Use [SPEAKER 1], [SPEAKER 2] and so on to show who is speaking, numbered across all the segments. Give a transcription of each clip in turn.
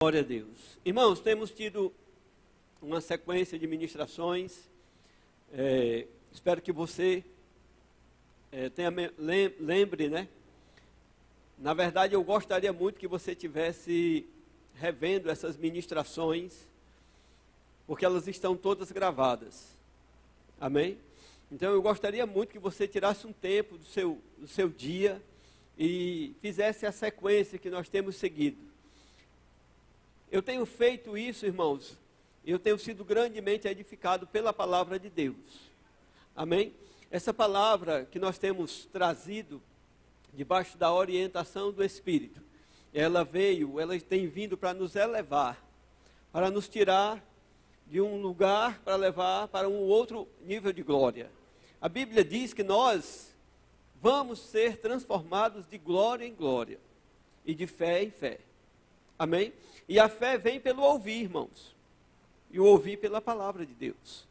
[SPEAKER 1] Glória a Deus. Irmãos, temos tido uma sequência de ministrações. Espero que você lembre, né? Na verdade, eu gostaria muito que você tivesse revendo essas ministrações, porque elas estão todas gravadas. Amém? Então, eu gostaria muito que você tirasse um tempo do seu dia e fizesse a sequência que nós temos seguido. Eu tenho feito isso, irmãos, e eu tenho sido grandemente edificado pela palavra de Deus. Amém? Essa palavra que nós temos trazido, debaixo da orientação do Espírito, ela tem vindo para nos elevar, para nos tirar de um lugar, para levar para um outro nível de glória. A Bíblia diz que nós vamos ser transformados de glória em glória, e de fé em fé. Amém? E a fé vem pelo ouvir, irmãos. E o ouvir pela palavra de Deus.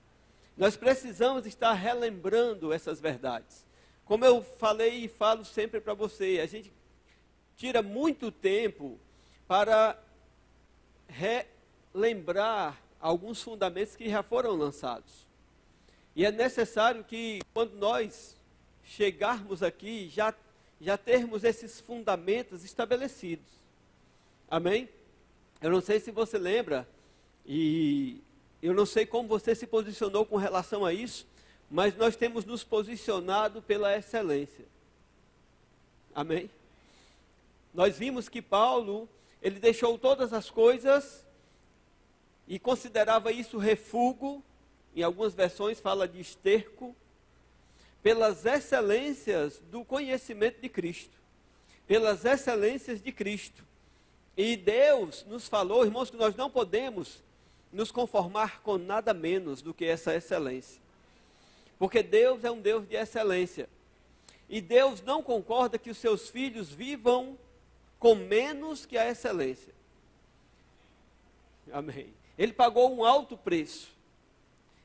[SPEAKER 1] Nós precisamos estar relembrando essas verdades. Como eu falei e falo sempre para você, a gente tira muito tempo para relembrar alguns fundamentos que já foram lançados. E é necessário que, quando nós chegarmos aqui, já termos esses fundamentos estabelecidos. Amém? Eu não sei se você lembra, e eu não sei como você se posicionou com relação a isso, mas nós temos nos posicionado pela excelência. Amém? Nós vimos que Paulo, ele deixou todas as coisas e considerava isso refúgio, em algumas versões fala de esterco, pelas excelências do conhecimento de Cristo, pelas excelências de Cristo. E Deus nos falou, irmãos, que nós não podemos nos conformar com nada menos do que essa excelência. Porque Deus é um Deus de excelência. E Deus não concorda que os seus filhos vivam com menos que a excelência. Amém. Ele pagou um alto preço.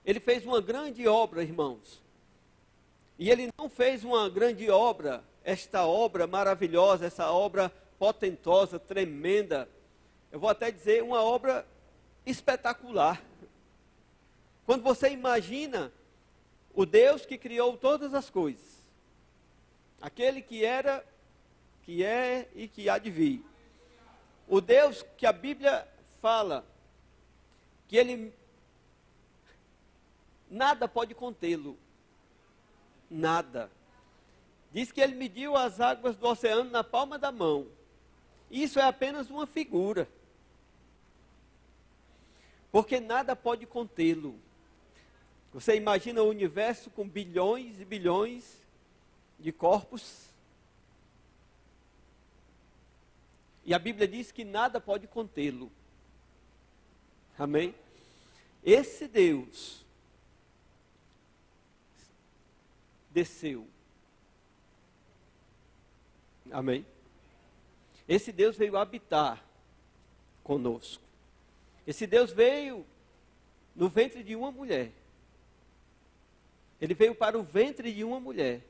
[SPEAKER 1] Ele fez uma grande obra, irmãos. E ele não fez uma grande obra, esta obra maravilhosa, essa obra potentosa, tremenda, eu vou até dizer uma obra espetacular. Quando você imagina o Deus que criou todas as coisas, aquele que era, que é e que há de vir, o Deus que a Bíblia fala, que ele, nada pode contê-lo, nada. Diz que ele mediu as águas do oceano na palma da mão. Isso é apenas uma figura. Porque nada pode contê-lo. Você imagina o universo com bilhões e bilhões de corpos. E a Bíblia diz que nada pode contê-lo. Amém? Esse Deus desceu. Amém? Esse Deus veio habitar conosco. Esse Deus veio no ventre de uma mulher. Ele veio para o ventre de uma mulher.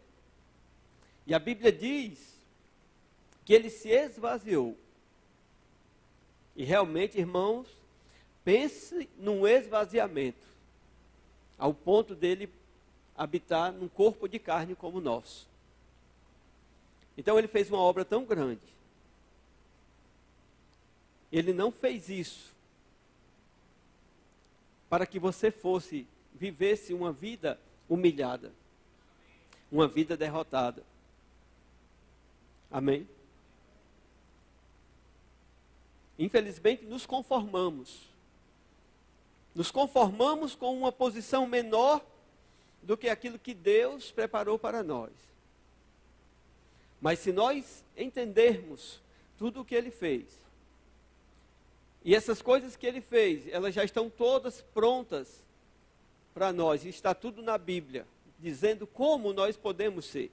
[SPEAKER 1] E a Bíblia diz que ele se esvaziou. E realmente, irmãos, pense num esvaziamento, ao ponto dele habitar num corpo de carne como o nosso. Então ele fez uma obra tão grande. Ele não fez isso para que você vivesse uma vida humilhada, uma vida derrotada. Amém? Infelizmente nos conformamos com uma posição menor do que aquilo que Deus preparou para nós. Mas se nós entendermos tudo o que Ele fez, e essas coisas que Ele fez, elas já estão todas prontas para nós, e está tudo na Bíblia, dizendo como nós podemos ser.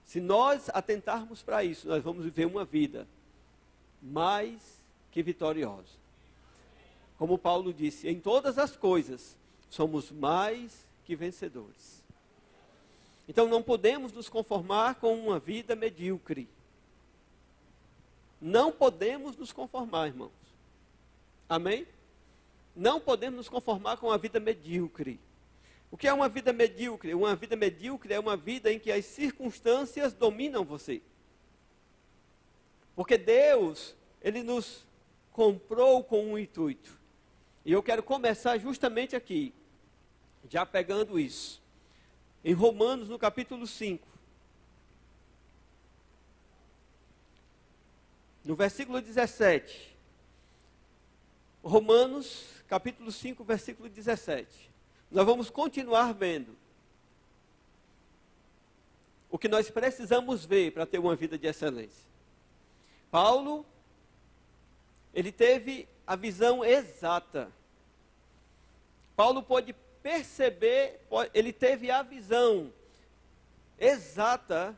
[SPEAKER 1] Se nós atentarmos para isso, nós vamos viver uma vida mais que vitoriosa. Como Paulo disse, em todas as coisas, somos mais que vencedores. Então não podemos nos conformar com uma vida medíocre. Não podemos nos conformar, irmãos. Amém? Não podemos nos conformar com a vida medíocre. O que é uma vida medíocre? Uma vida medíocre é uma vida em que as circunstâncias dominam você. Porque Deus, Ele nos comprou com um intuito. E eu quero começar justamente aqui, já pegando isso. Em Romanos, no capítulo 5. No versículo 17. Romanos, capítulo 5, versículo 17. Nós vamos continuar vendo o que nós precisamos ver para ter uma vida de excelência. Paulo, ele teve a visão exata. Paulo pôde perceber, ele teve a visão exata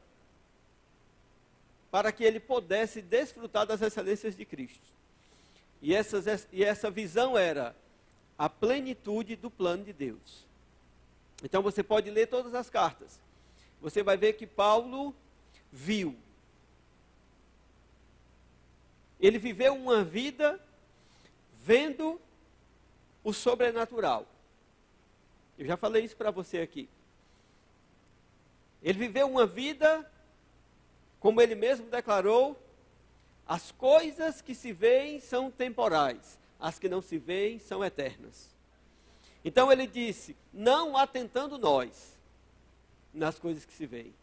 [SPEAKER 1] para que ele pudesse desfrutar das excelências de Cristo. E essa visão era a plenitude do plano de Deus. Então você pode ler todas as cartas. Você vai ver que Paulo viu. Ele viveu uma vida vendo o sobrenatural. Eu já falei isso para você aqui. Ele viveu uma vida, como ele mesmo declarou, as coisas que se veem são temporais, as que não se veem são eternas. Então ele disse, não atentando nós nas coisas que se veem,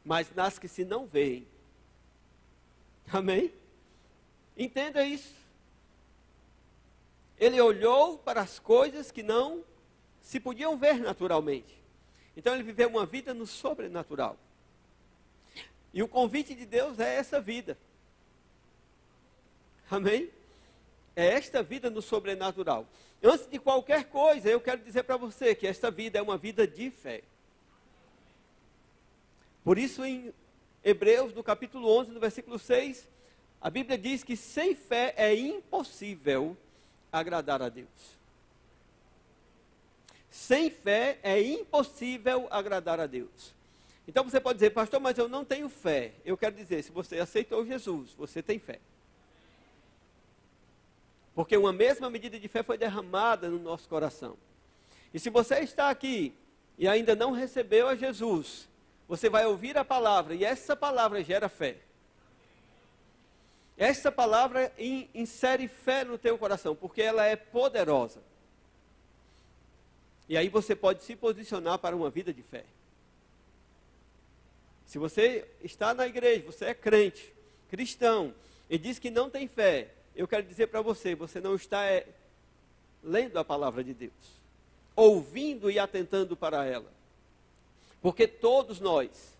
[SPEAKER 1] mas nas que se não veem. Amém? Entenda isso. Ele olhou para as coisas que não se podiam ver naturalmente. Então ele viveu uma vida no sobrenatural. E o convite de Deus é essa vida. Amém? É esta vida no sobrenatural. Antes de qualquer coisa, eu quero dizer para você que esta vida é uma vida de fé. Por isso, em Hebreus, no capítulo 11, no versículo 6, a Bíblia diz que sem fé é impossível agradar a Deus. Sem fé é impossível agradar a Deus. Então você pode dizer, pastor, mas eu não tenho fé. Eu quero dizer, se você aceitou Jesus, você tem fé. Porque uma mesma medida de fé foi derramada no nosso coração. E se você está aqui e ainda não recebeu a Jesus, você vai ouvir a palavra e essa palavra gera fé. Essa palavra insere fé no teu coração, porque ela é poderosa. E aí você pode se posicionar para uma vida de fé. Se você está na igreja, você é crente, cristão, e diz que não tem fé, eu quero dizer para você, você não está lendo a palavra de Deus, ouvindo e atentando para ela. Porque todos nós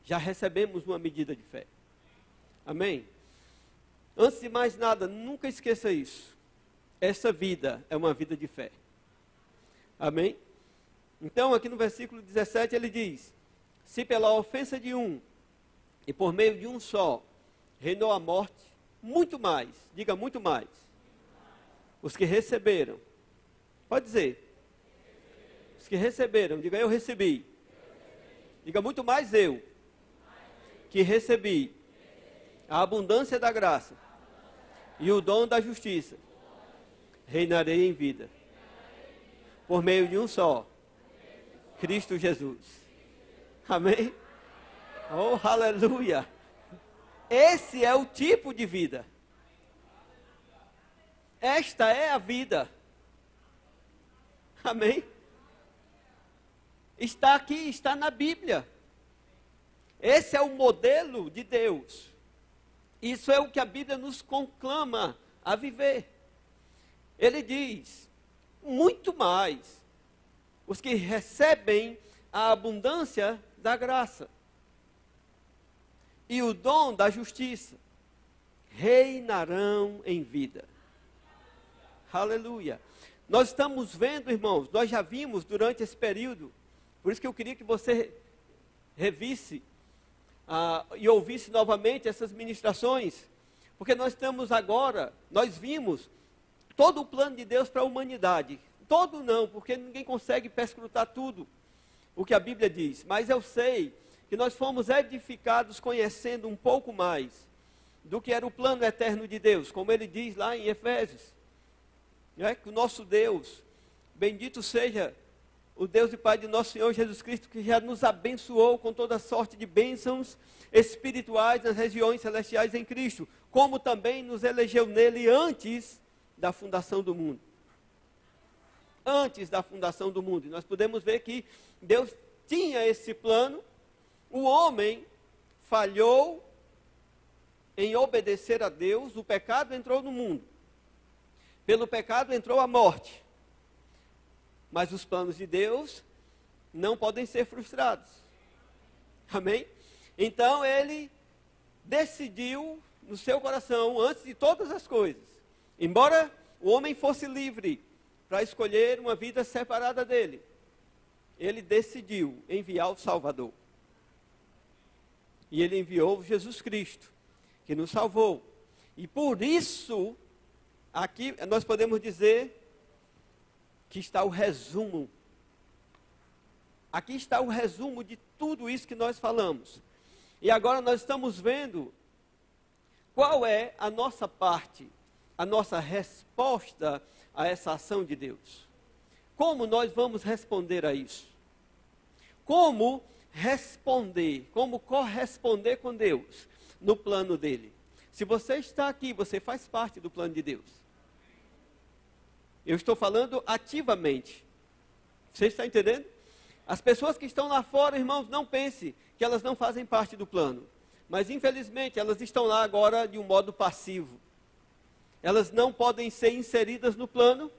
[SPEAKER 1] já recebemos uma medida de fé. Amém? Antes de mais nada, nunca esqueça isso. Essa vida é uma vida de fé. Amém? Então, aqui no versículo 17, ele diz, se pela ofensa de um, e por meio de um só, reinou a morte, muito mais, diga muito mais, os que receberam, pode dizer, os que receberam, diga eu recebi, diga muito mais eu, que recebi a abundância da graça e o dom da justiça, reinarei em vida, por meio de um só, Cristo Jesus. Amém? Oh, aleluia! Esse é o tipo de vida. Esta é a vida. Amém? Está aqui, está na Bíblia. Esse é o modelo de Deus. Isso é o que a Bíblia nos conclama a viver. Ele diz, muito mais, os que recebem a abundância da graça e o dom da justiça reinarão em vida. Aleluia. Nós estamos vendo, irmãos, nós já vimos durante esse período, por isso que eu queria que você revisse e ouvisse novamente essas ministrações, porque nós estamos agora, nós vimos todo o plano de Deus para a humanidade. Todo não, porque ninguém consegue perscrutar tudo o que a Bíblia diz, mas eu sei que nós fomos edificados conhecendo um pouco mais do que era o plano eterno de Deus, como ele diz lá em Efésios, que o nosso Deus, bendito seja o Deus e Pai de nosso Senhor Jesus Cristo, que já nos abençoou com toda sorte de bênçãos espirituais nas regiões celestiais em Cristo, como também nos elegeu nele antes da fundação do mundo. Antes da fundação do mundo. E nós podemos ver que Deus tinha esse plano, o homem falhou em obedecer a Deus, o pecado entrou no mundo. Pelo pecado entrou a morte. Mas os planos de Deus não podem ser frustrados. Amém? Então ele decidiu no seu coração, antes de todas as coisas, embora o homem fosse livre para escolher uma vida separada dele, ele decidiu enviar o Salvador. E ele enviou Jesus Cristo, que nos salvou. E por isso, aqui nós podemos dizer que está o resumo. Aqui está o resumo de tudo isso que nós falamos. E agora nós estamos vendo qual é a nossa parte, a nossa resposta a essa ação de Deus. Como nós vamos responder a isso? Como responder, como corresponder com Deus no plano dele? Se você está aqui, você faz parte do plano de Deus. Eu estou falando ativamente. Você está entendendo? As pessoas que estão lá fora, irmãos, não pense que elas não fazem parte do plano. Mas, infelizmente, elas estão lá agora de um modo passivo. Elas não podem ser inseridas no plano,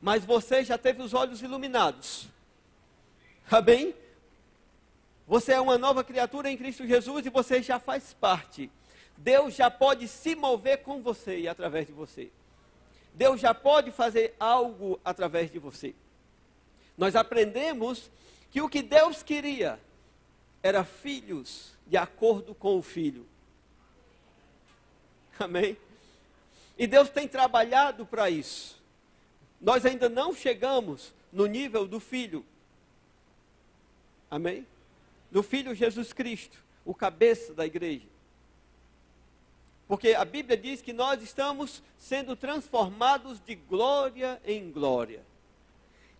[SPEAKER 1] mas você já teve os olhos iluminados. Amém? Você é uma nova criatura em Cristo Jesus e você já faz parte. Deus já pode se mover com você e através de você. Deus já pode fazer algo através de você. Nós aprendemos que o que Deus queria era filhos de acordo com o Filho. Amém? E Deus tem trabalhado para isso. Nós ainda não chegamos no nível do Filho. Amém? Do Filho Jesus Cristo, o cabeça da igreja. Porque a Bíblia diz que nós estamos sendo transformados de glória em glória.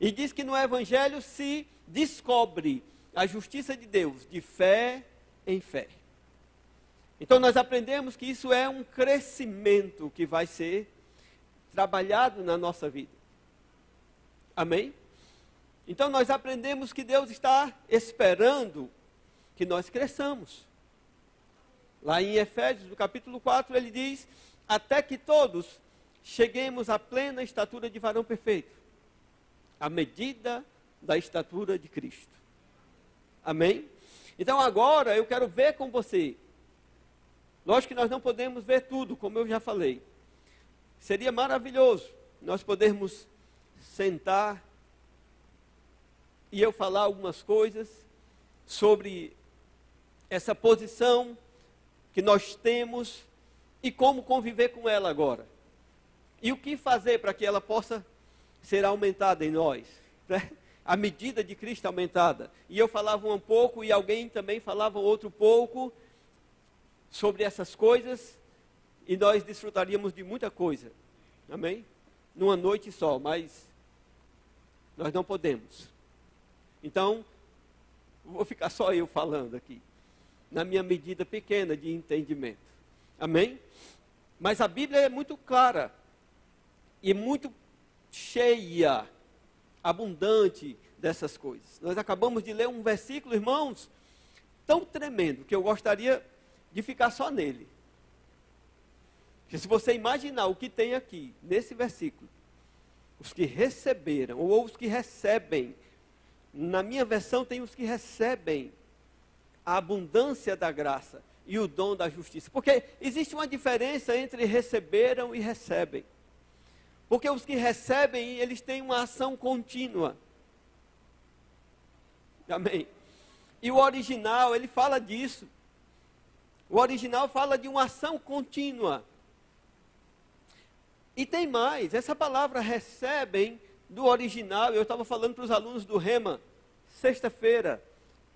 [SPEAKER 1] E diz que no Evangelho se descobre a justiça de Deus, de fé em fé. Então nós aprendemos que isso é um crescimento que vai ser trabalhado na nossa vida. Amém? Então nós aprendemos que Deus está esperando que nós cresçamos. Lá em Efésios, no capítulo 4, ele diz, até que todos cheguemos à plena estatura de varão perfeito, à medida da estatura de Cristo. Amém? Então agora eu quero ver com você. Lógico que nós não podemos ver tudo, como eu já falei. Seria maravilhoso nós podermos sentar e eu falar algumas coisas sobre essa posição que nós temos e como conviver com ela agora. E o que fazer para que ela possa ser aumentada em nós, né? A medida de Cristo aumentada. E eu falava um pouco e alguém também falava outro pouco sobre essas coisas e nós desfrutaríamos de muita coisa. Amém? Numa noite só, mas nós não podemos. Então, vou ficar só eu falando aqui, na minha medida pequena de entendimento. Amém? Mas a Bíblia é muito clara e muito cheia, abundante dessas coisas. Nós acabamos de ler um versículo, irmãos, tão tremendo, que eu gostaria de ficar só nele. Porque se você imaginar o que tem aqui, nesse versículo, os que receberam, ou os que recebem, na minha versão tem os que recebem a abundância da graça e o dom da justiça. Porque existe uma diferença entre receberam e recebem. Porque os que recebem, eles têm uma ação contínua. Amém? E o original, ele fala disso. O original fala de uma ação contínua. E tem mais, essa palavra recebem do original, eu estava falando para os alunos do Rema, sexta-feira,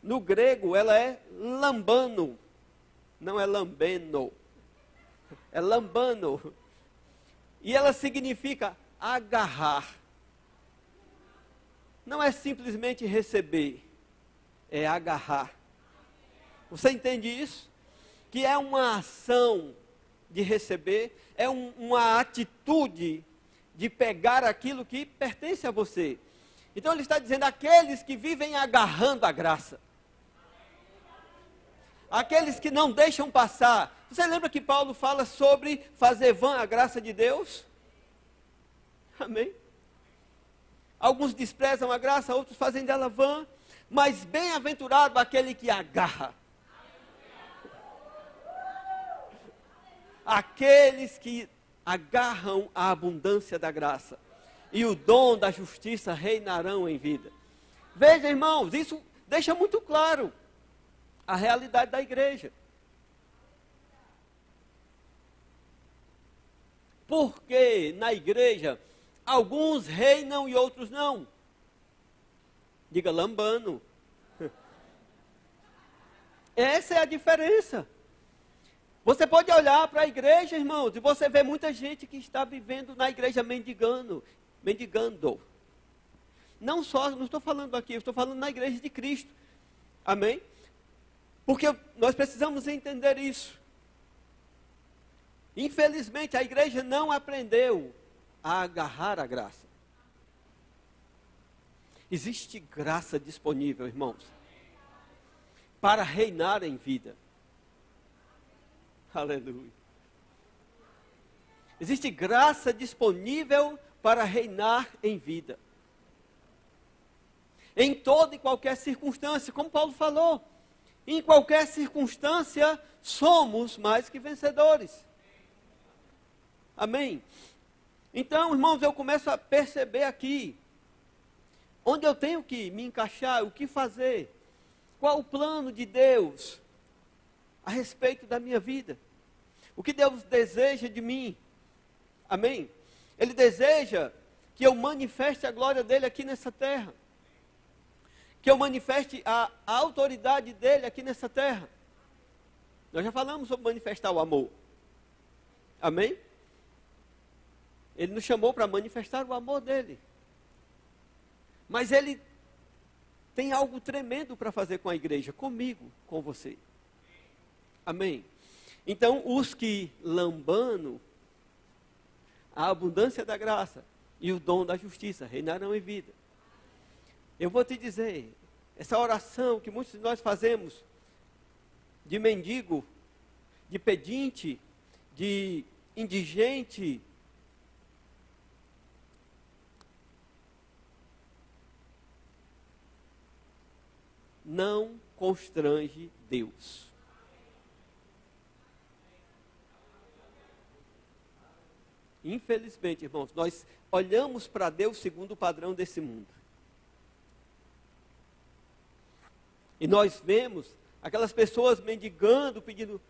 [SPEAKER 1] no grego ela é lambano, não é lambeno. é lambano. E ela significa agarrar. Não é simplesmente receber, é agarrar. Você entende isso? Que é uma ação de receber, é uma atitude de pegar aquilo que pertence a você. Então ele está dizendo, aqueles que vivem agarrando a graça. Aqueles que não deixam passar. Você lembra que Paulo fala sobre fazer vã a graça de Deus? Amém? Alguns desprezam a graça, outros fazem dela vã. Mas bem-aventurado aquele que agarra. Aqueles que agarram a abundância da graça. E o dom da justiça reinarão em vida. Veja, irmãos, isso deixa muito claro a realidade da igreja. Porque na igreja, alguns reinam e outros não. Diga lambano. Essa é a diferença. Você pode olhar para a igreja, irmãos, e você vê muita gente que está vivendo na igreja mendigando. Não estou falando aqui, eu estou falando na igreja de Cristo. Amém? Porque nós precisamos entender isso. Infelizmente, a igreja não aprendeu a agarrar a graça. Existe graça disponível, irmãos, para reinar em vida. Aleluia. Existe graça disponível para reinar em vida. Em toda e qualquer circunstância, como Paulo falou. Em qualquer circunstância, somos mais que vencedores. Amém? Então, irmãos, eu começo a perceber aqui, onde eu tenho que me encaixar, o que fazer, qual o plano de Deus a respeito da minha vida. O que Deus deseja de mim. Amém? Ele deseja que eu manifeste a glória dele aqui nessa terra. Que eu manifeste a autoridade dele aqui nessa terra. Nós já falamos sobre manifestar o amor. Amém? Ele nos chamou para manifestar o amor dele. Mas ele tem algo tremendo para fazer com a igreja, comigo, com você. Amém? Então, os que lambano a abundância da graça e o dom da justiça reinarão em vida. Eu vou te dizer, essa oração que muitos de nós fazemos, de mendigo, de pedinte, de indigente, não constrange Deus. Infelizmente, irmãos, nós olhamos para Deus segundo o padrão desse mundo. E nós vemos aquelas pessoas mendigando, pedindo,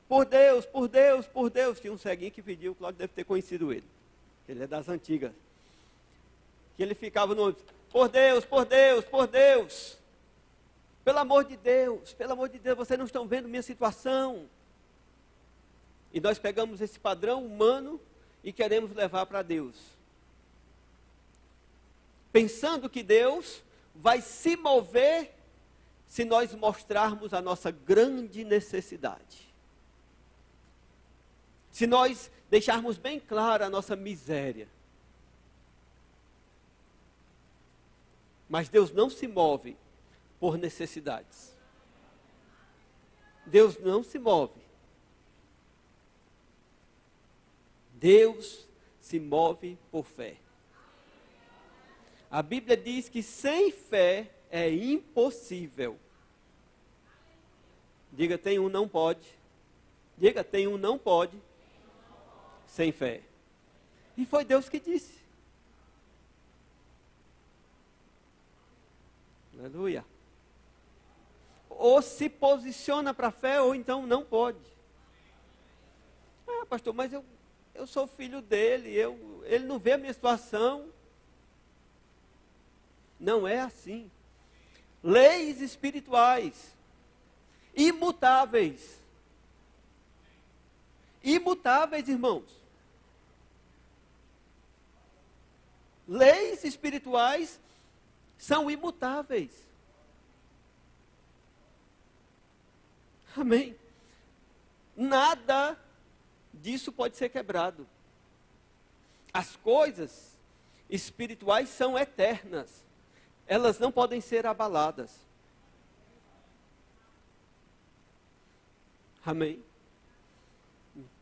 [SPEAKER 1] por Deus, por Deus, por Deus. Tinha um ceguinho que pediu, o Cláudio deve ter conhecido ele. Ele é das antigas. Que ele ficava no por Deus, por Deus, por Deus. Pelo amor de Deus, vocês não estão vendo minha situação. E nós pegamos esse padrão humano e queremos levar para Deus. Pensando que Deus vai se mover se nós mostrarmos a nossa grande necessidade. Se nós deixarmos bem clara a nossa miséria. Mas Deus não se move por necessidades. Deus não se move. Deus se move por fé. A Bíblia diz que sem fé é impossível. Diga, tem um não pode. Diga, tem um não pode. Sem fé. E foi Deus que disse. Aleluia. Ou se posiciona para a fé, ou então não pode. Ah, pastor, mas eu sou filho dele, ele não vê a minha situação. Não é assim. Leis espirituais, imutáveis, imutáveis, irmãos. Leis espirituais são imutáveis. Amém? Nada disso pode ser quebrado. As coisas espirituais são eternas. Elas não podem ser abaladas. Amém?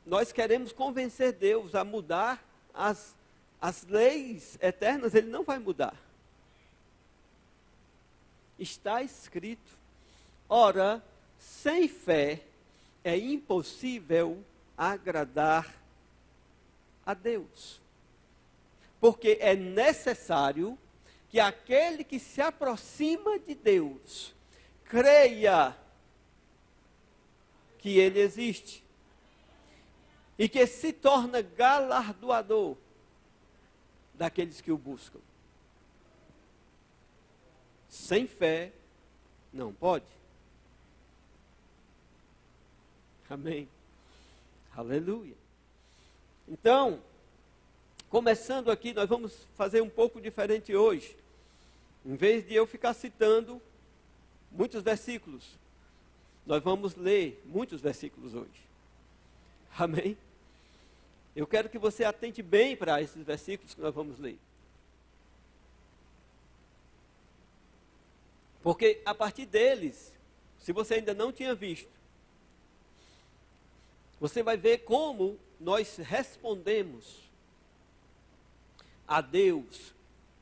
[SPEAKER 1] Nós queremos convencer Deus a mudar as leis eternas, Ele não vai mudar. Está escrito. Ora, sem fé é impossível agradar a Deus. Porque é necessário que aquele que se aproxima de Deus creia que Ele existe e que se torna galardoador daqueles que o buscam. Sem fé, não pode. Amém. Aleluia. Então, começando aqui, nós vamos fazer um pouco diferente hoje. Em vez de eu ficar citando muitos versículos, nós vamos ler muitos versículos hoje. Amém? Eu quero que você atente bem para esses versículos que nós vamos ler. Porque a partir deles, se você ainda não tinha visto, você vai ver como nós respondemos a Deus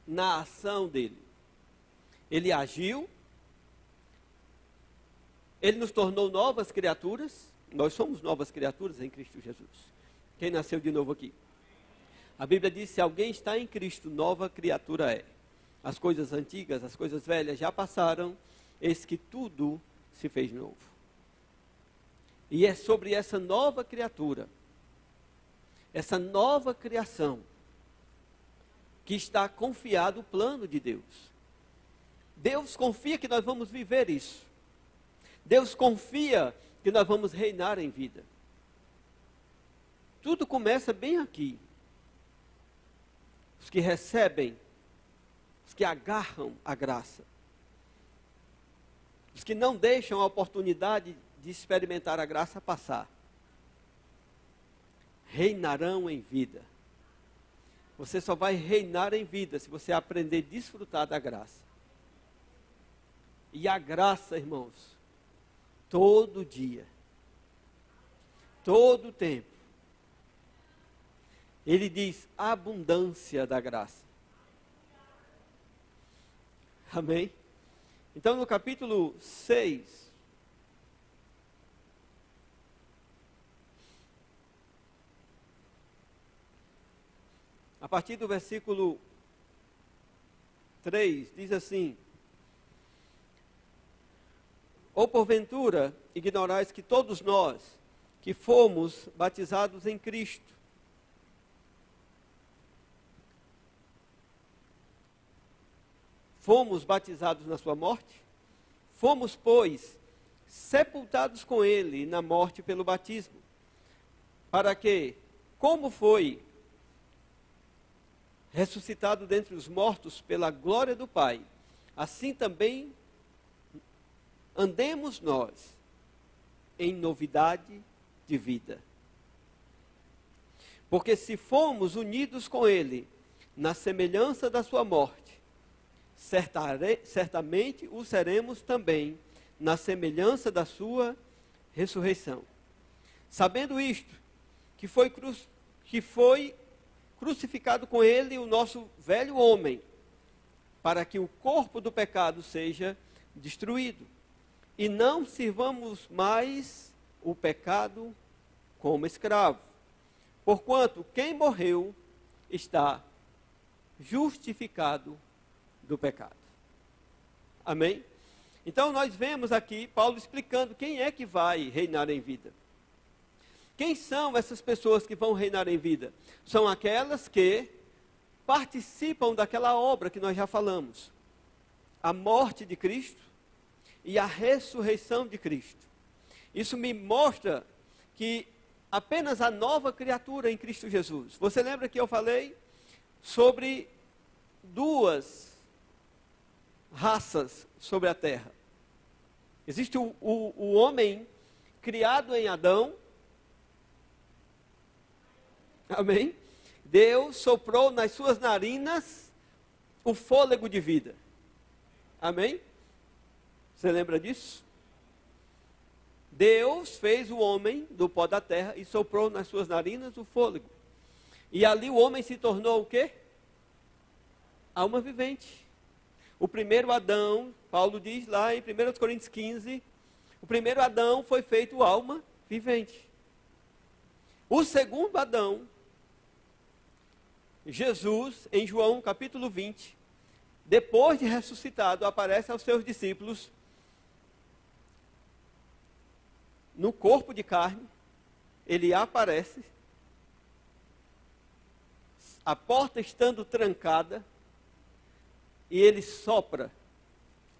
[SPEAKER 1] na ação dele. Ele agiu, ele nos tornou novas criaturas, nós somos novas criaturas em Cristo Jesus. Quem nasceu de novo aqui? A Bíblia diz: se alguém está em Cristo, nova criatura é. As coisas antigas, as coisas velhas já passaram, eis que tudo se fez novo. E é sobre essa nova criatura, essa nova criação, que está confiado o plano de Deus. Deus confia que nós vamos viver isso. Deus confia que nós vamos reinar em vida. Tudo começa bem aqui. Os que recebem, os que agarram a graça, os que não deixam a oportunidade de experimentar a graça passar, reinarão em vida. Você só vai reinar em vida se você aprender a desfrutar da graça. E a graça, irmãos, todo dia, todo tempo, ele diz abundância da graça. Amém? Então, no capítulo 6, a partir do versículo 3, diz assim: ou porventura ignorais que todos nós, que fomos batizados em Cristo, fomos batizados na sua morte? Fomos, pois, sepultados com ele na morte pelo batismo, para que, como foi ressuscitado dentre os mortos pela glória do Pai, assim também andemos nós em novidade de vida. Porque se fomos unidos com ele na semelhança da sua morte, certamente o seremos também na semelhança da sua ressurreição. Sabendo isto, que foi crucificado com ele o nosso velho homem, para que o corpo do pecado seja destruído, e não sirvamos mais o pecado como escravo. Porquanto quem morreu está justificado do pecado. Amém? Então nós vemos aqui Paulo explicando quem é que vai reinar em vida. Quem são essas pessoas que vão reinar em vida? São aquelas que participam daquela obra que nós já falamos. A morte de Cristo e a ressurreição de Cristo. Isso me mostra que apenas a nova criatura em Cristo Jesus. Você lembra que eu falei sobre duas raças sobre a terra? Existe o homem criado em Adão. Amém? Deus soprou nas suas narinas o fôlego de vida. Amém? Você lembra disso? Deus fez o homem do pó da terra e soprou nas suas narinas o fôlego. E ali o homem se tornou o quê? Alma vivente. O primeiro Adão, Paulo diz lá em 1 Coríntios 15, o primeiro Adão foi feito alma vivente. O segundo Adão, Jesus, em João capítulo 20, depois de ressuscitado, aparece aos seus discípulos no corpo de carne. Ele aparece, a porta estando trancada, e ele sopra,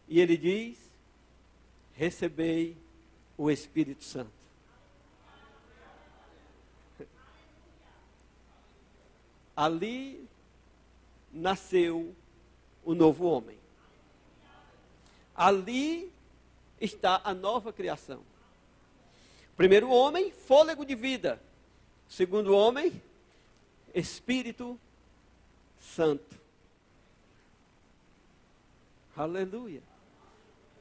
[SPEAKER 1] e ele diz: recebei o Espírito Santo. Ali nasceu o novo homem. Ali está a nova criação. O primeiro homem, fôlego de vida. O segundo homem, Espírito Santo. Aleluia.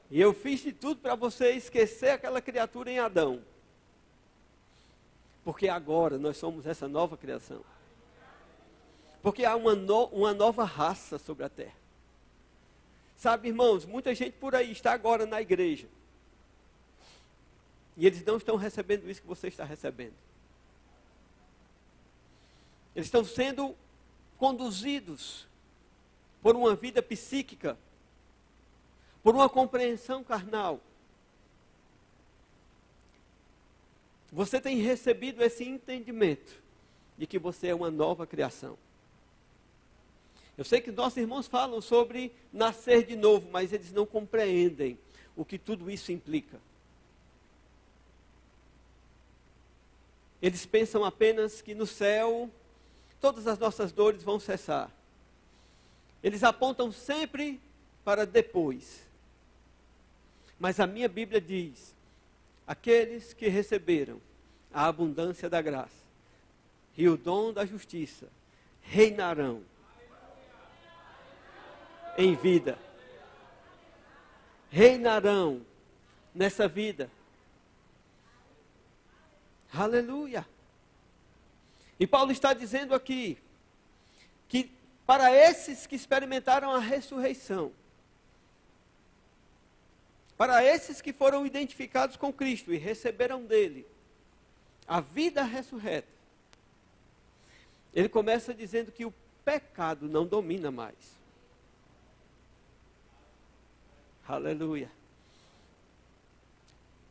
[SPEAKER 1] E eu fiz de tudo para você esquecer aquela criatura em Adão. Porque agora nós somos essa nova criação. Porque há uma nova raça sobre a terra. Sabe, irmãos, muita gente por aí está agora na igreja. E eles não estão recebendo isso que você está recebendo. Eles estão sendo conduzidos por uma vida psíquica, por uma compreensão carnal. Você tem recebido esse entendimento de que você é uma nova criação. Eu sei que nossos irmãos falam sobre nascer de novo, mas eles não compreendem o que tudo isso implica. Eles pensam apenas que no céu todas as nossas dores vão cessar. Eles apontam sempre para depois. Mas a minha Bíblia diz: aqueles que receberam a abundância da graça e o dom da justiça reinarão em vida. Reinarão nessa vida. Aleluia. E Paulo está dizendo aqui que para esses que experimentaram a ressurreição, para esses que foram identificados com Cristo e receberam dele a vida ressurreta, ele começa dizendo que o pecado não domina mais. Aleluia.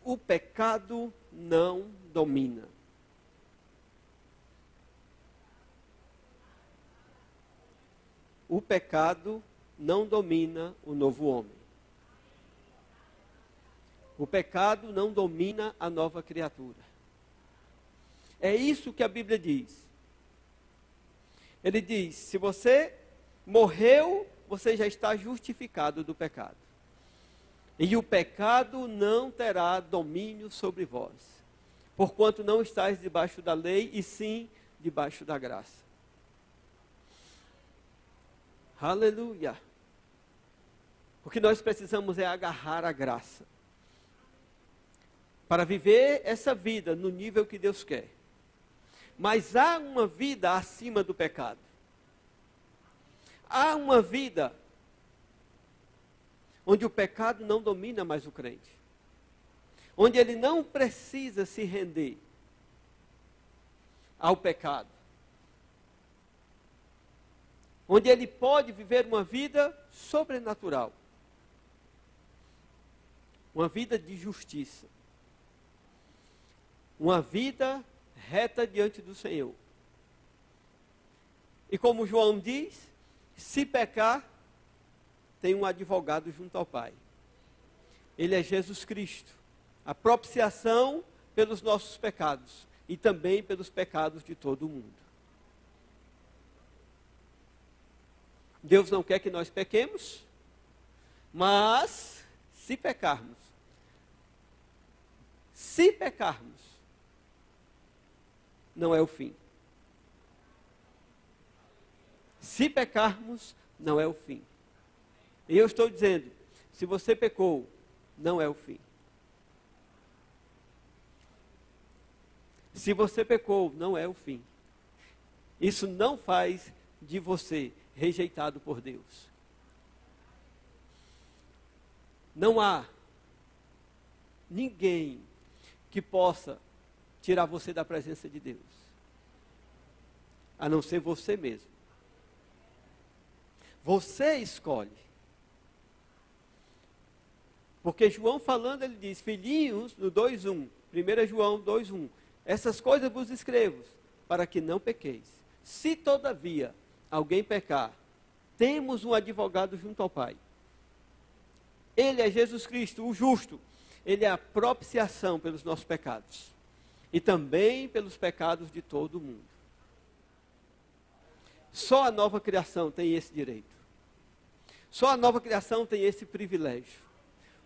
[SPEAKER 1] O pecado não domina. O pecado não domina o novo homem. O pecado não domina a nova criatura. É isso que a Bíblia diz. Ele diz: se você morreu, você já está justificado do pecado. E o pecado não terá domínio sobre vós, porquanto não estáis debaixo da lei, e sim debaixo da graça. Aleluia. O que nós precisamos é agarrar a graça, para viver essa vida no nível que Deus quer. Mas há uma vida acima do pecado. Há uma vida onde o pecado não domina mais o crente. Onde ele não precisa se render ao pecado. Onde ele pode viver uma vida sobrenatural. Uma vida de justiça. Uma vida reta diante do Senhor. E como João diz, se pecar, tem um advogado junto ao Pai. Ele é Jesus Cristo, a propiciação pelos nossos pecados. e também pelos pecados de todo o mundo. Deus não quer que nós pequemos, mas se pecarmos, não é o fim. Se pecarmos, não é o fim. E eu estou dizendo, se você pecou, não é o fim. Se você pecou, não é o fim. Isso não faz de você rejeitado por Deus. Não há ninguém que possa tirar você da presença de Deus, a não ser você mesmo. Você escolhe. Porque João falando, ele diz, filhinhos, no 2:1, 1 João 2:1, essas coisas vos escrevo, para que não pequeis. Se todavia alguém pecar, temos um advogado junto ao Pai. Ele é Jesus Cristo, o justo. Ele é a propiciação pelos nossos pecados. E também pelos pecados de todo o mundo. Só a nova criação tem esse direito. Só a nova criação tem esse privilégio.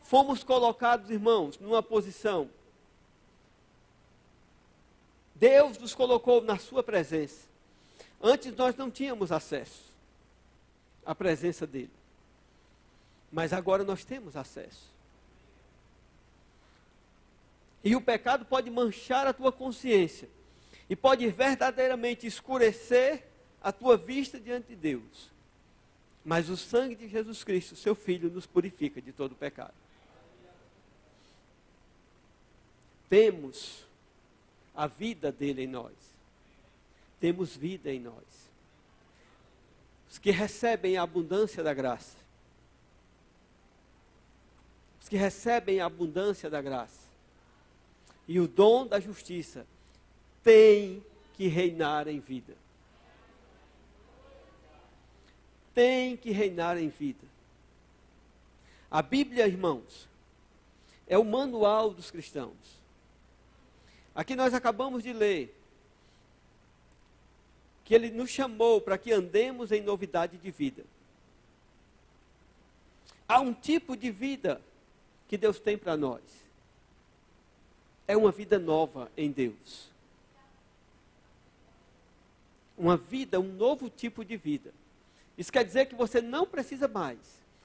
[SPEAKER 1] Fomos colocados, irmãos, numa posição. Deus nos colocou na sua presença. Antes nós não tínhamos acesso à presença dele. Mas agora nós temos acesso. E o pecado pode manchar a tua consciência. E pode verdadeiramente escurecer a tua vista diante de Deus. Mas o sangue de Jesus Cristo, seu Filho, nos purifica de todo pecado. Temos a vida dele em nós. Temos vida em nós. Os que recebem a abundância da graça. Os que recebem a abundância da graça. E o dom da justiça tem que reinar em vida. Tem que reinar em vida. A Bíblia, irmãos, é o manual dos cristãos. Aqui nós acabamos de ler que ele nos chamou para que andemos em novidade de vida. Há um tipo de vida que Deus tem para nós. É uma vida nova em Deus. Uma vida, um novo tipo de vida. Isso quer dizer que você não precisa mais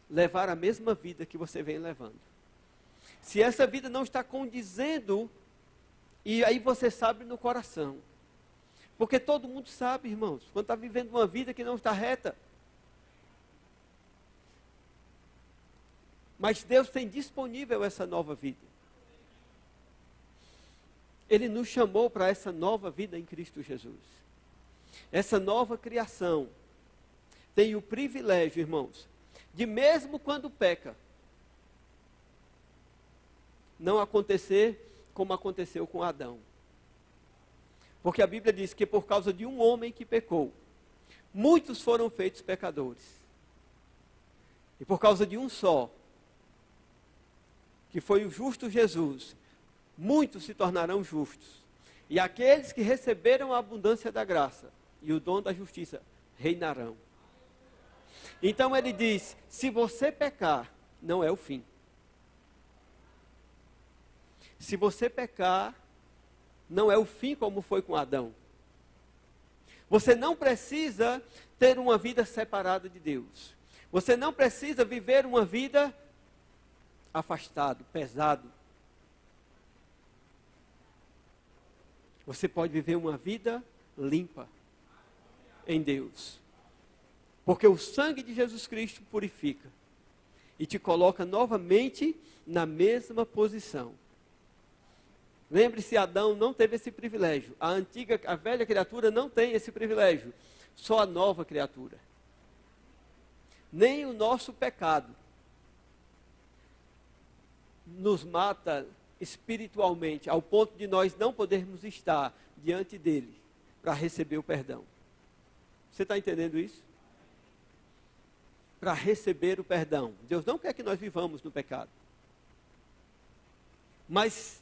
[SPEAKER 1] levar a mesma vida que você vem levando. Se essa vida não está condizendo, e aí você sabe no coração. Porque todo mundo sabe, irmãos, quando está vivendo uma vida que não está reta. Mas Deus tem disponível essa nova vida. Ele nos chamou para essa nova vida em Cristo Jesus. Essa nova criação tem o privilégio, irmãos, de mesmo quando peca, não acontecer como aconteceu com Adão. Porque a Bíblia diz que por causa de um homem que pecou, muitos foram feitos pecadores. E por causa de um só, que foi o justo Jesus, muitos se tornarão justos. E aqueles que receberam a abundância da graça e o dom da justiça reinarão. Então ele diz, se você pecar, não é o fim. Se você pecar, não é o fim como foi com Adão. Você não precisa ter uma vida separada de Deus. Você não precisa viver uma vida afastado, pesado. Você pode viver uma vida limpa em Deus. Porque o sangue de Jesus Cristo purifica e te coloca novamente na mesma posição. Lembre-se, Adão não teve esse privilégio. A velha criatura não tem esse privilégio. Só a nova criatura. Nem o nosso pecado nos mata espiritualmente, ao ponto de nós não podermos estar diante dele para receber o perdão. Você está entendendo isso? Para receber o perdão. Deus não quer que nós vivamos no pecado. Mas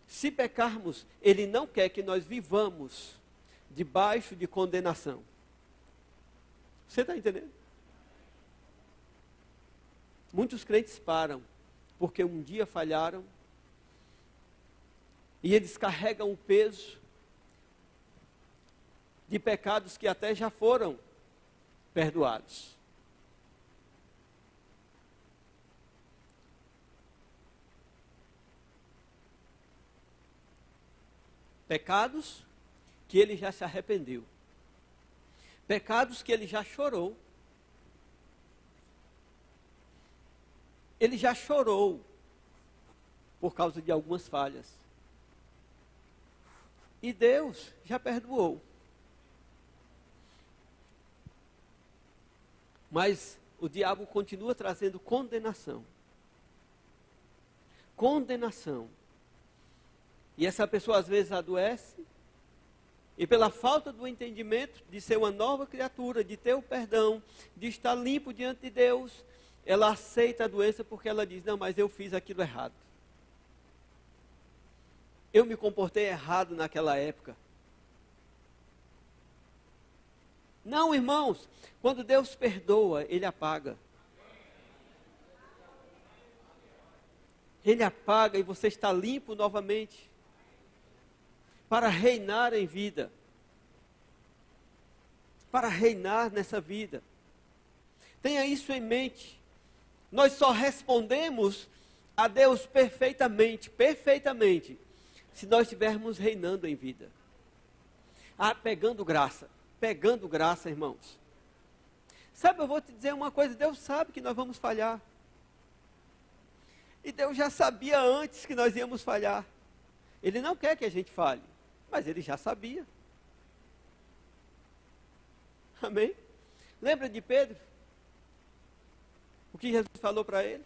[SPEAKER 1] Se pecarmos, Ele não quer que nós vivamos debaixo de condenação. Você está entendendo? Muitos crentes param, porque um dia falharam, e eles carregam o peso de pecados que até já foram perdoados. Pecados que ele já se arrependeu. Pecados que ele já chorou. Ele já chorou por causa de algumas falhas. E Deus já perdoou. Mas o diabo continua trazendo condenação. Condenação. E essa pessoa às vezes adoece, e pela falta do entendimento de ser uma nova criatura, de ter o perdão, de estar limpo diante de Deus, ela aceita a doença porque ela diz, não, mas eu fiz aquilo errado. Eu me comportei errado naquela época. Não, irmãos, quando Deus perdoa, Ele apaga. Ele apaga e você está limpo novamente. Para reinar em vida. Para reinar nessa vida. Tenha isso em mente. Nós só respondemos a Deus perfeitamente, se nós estivermos reinando em vida. Pegando graça, irmãos. Sabe, eu vou te dizer uma coisa, Deus sabe que nós vamos falhar. E Deus já sabia antes que nós íamos falhar. Ele não quer que a gente falhe, mas Ele já sabia. Amém? Lembra de Pedro? O que Jesus falou para ele?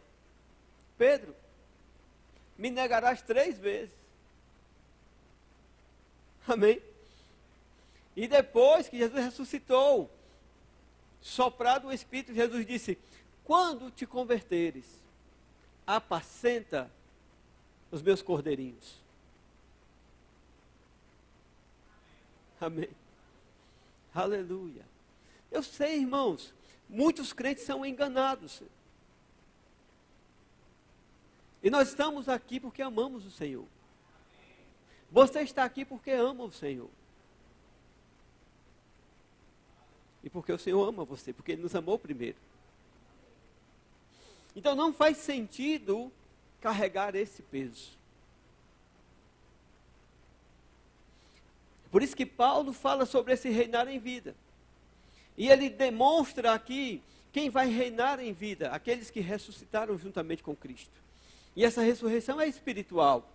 [SPEAKER 1] Pedro, me negarás 3 vezes. Amém? E depois que Jesus ressuscitou, soprado o Espírito, Jesus disse, quando te converteres, apacenta os meus cordeirinhos. Amém. Aleluia. Eu sei, irmãos, muitos crentes são enganados. E nós estamos aqui porque amamos o Senhor. Você está aqui porque ama o Senhor. E porque o Senhor ama você, porque Ele nos amou primeiro. Então não faz sentido carregar esse peso. Por isso que Paulo fala sobre esse reinar em vida. E ele demonstra aqui quem vai reinar em vida, aqueles que ressuscitaram juntamente com Cristo. E essa ressurreição é espiritual.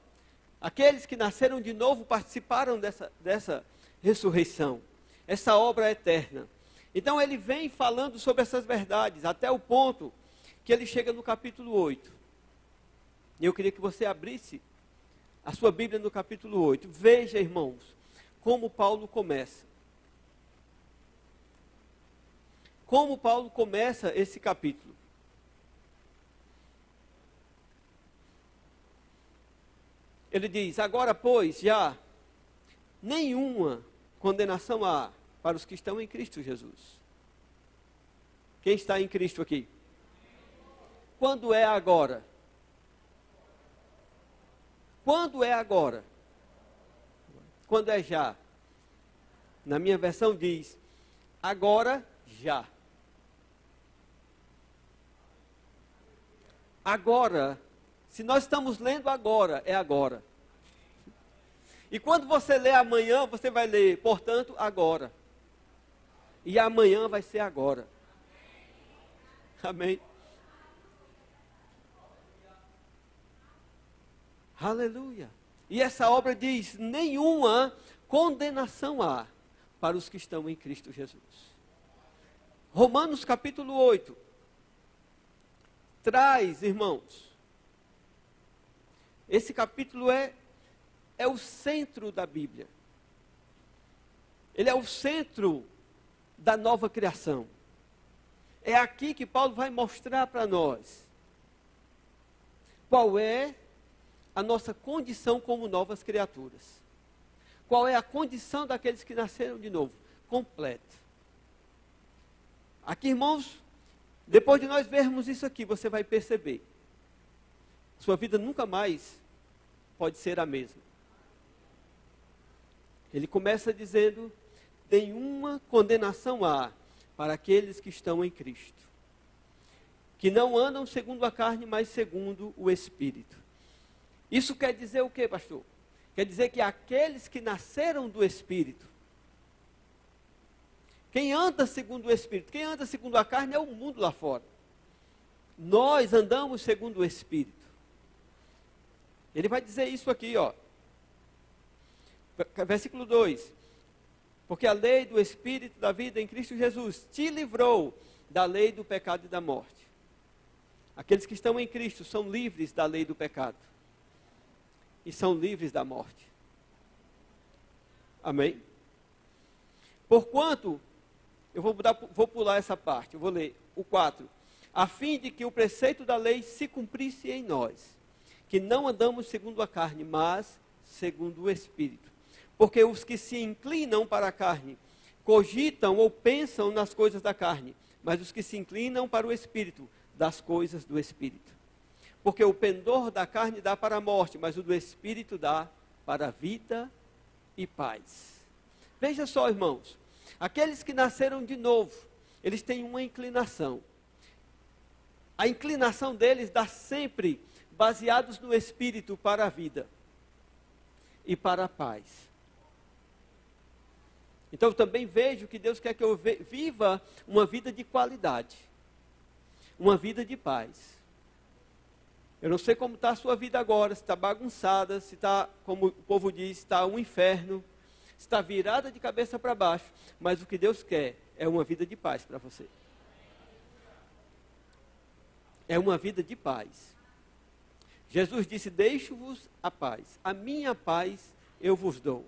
[SPEAKER 1] Aqueles que nasceram de novo participaram dessa ressurreição. Essa obra eterna. Então ele vem falando sobre essas verdades, até o ponto que ele chega no capítulo 8. E eu queria que você abrisse a sua Bíblia no capítulo 8. Veja, irmãos, como Paulo começa. Como Paulo começa esse capítulo. Ele diz, agora pois, já nenhuma condenação há para os que estão em Cristo Jesus. Quem está em Cristo aqui? Quando é agora? Quando é agora? Quando é já? Na minha versão diz, agora já. Agora, se nós estamos lendo agora, é agora. E quando você lê amanhã, você vai ler, portanto, agora. E amanhã vai ser agora. Amém? Aleluia. E essa obra diz, nenhuma condenação há para os que estão em Cristo Jesus. Romanos capítulo 8. Traz, irmãos. Esse capítulo é o centro da Bíblia. Ele é o centro da nova criação. É aqui que Paulo vai mostrar para nós qual é a nossa condição como novas criaturas. Qual é a condição daqueles que nasceram de novo? Completa. Aqui, irmãos, depois de nós vermos isso aqui, você vai perceber. Sua vida nunca mais pode ser a mesma. Ele começa dizendo: nenhuma condenação há para aqueles que estão em Cristo, que não andam segundo a carne, mas segundo o Espírito. Isso quer dizer o quê, pastor? Quer dizer que aqueles que nasceram do Espírito, quem anda segundo o Espírito, quem anda segundo a carne é o mundo lá fora. Nós andamos segundo o Espírito. Ele vai dizer isso aqui, ó. Versículo 2. Porque a lei do Espírito da vida em Cristo Jesus te livrou da lei do pecado e da morte. Aqueles que estão em Cristo são livres da lei do pecado. E são livres da morte. Amém? Porquanto, eu vou pular essa parte, eu vou ler o 4. A fim de que o preceito da lei se cumprisse em nós, que não andamos segundo a carne, mas segundo o Espírito. Porque os que se inclinam para a carne, cogitam ou pensam nas coisas da carne, mas os que se inclinam para o Espírito, das coisas do Espírito. Porque o pendor da carne dá para a morte, mas o do Espírito dá para a vida e paz. Veja só, irmãos, aqueles que nasceram de novo, eles têm uma inclinação. A inclinação deles dá sempre baseados no Espírito para a vida e para a paz. Então eu também vejo que Deus quer que eu viva uma vida de qualidade, uma vida de paz. Eu não sei como está a sua vida agora, se está bagunçada, se está, como o povo diz, está um inferno, se está virada de cabeça para baixo, mas o que Deus quer é uma vida de paz para você. É uma vida de paz. Jesus disse: deixo-vos a paz, a minha paz eu vos dou.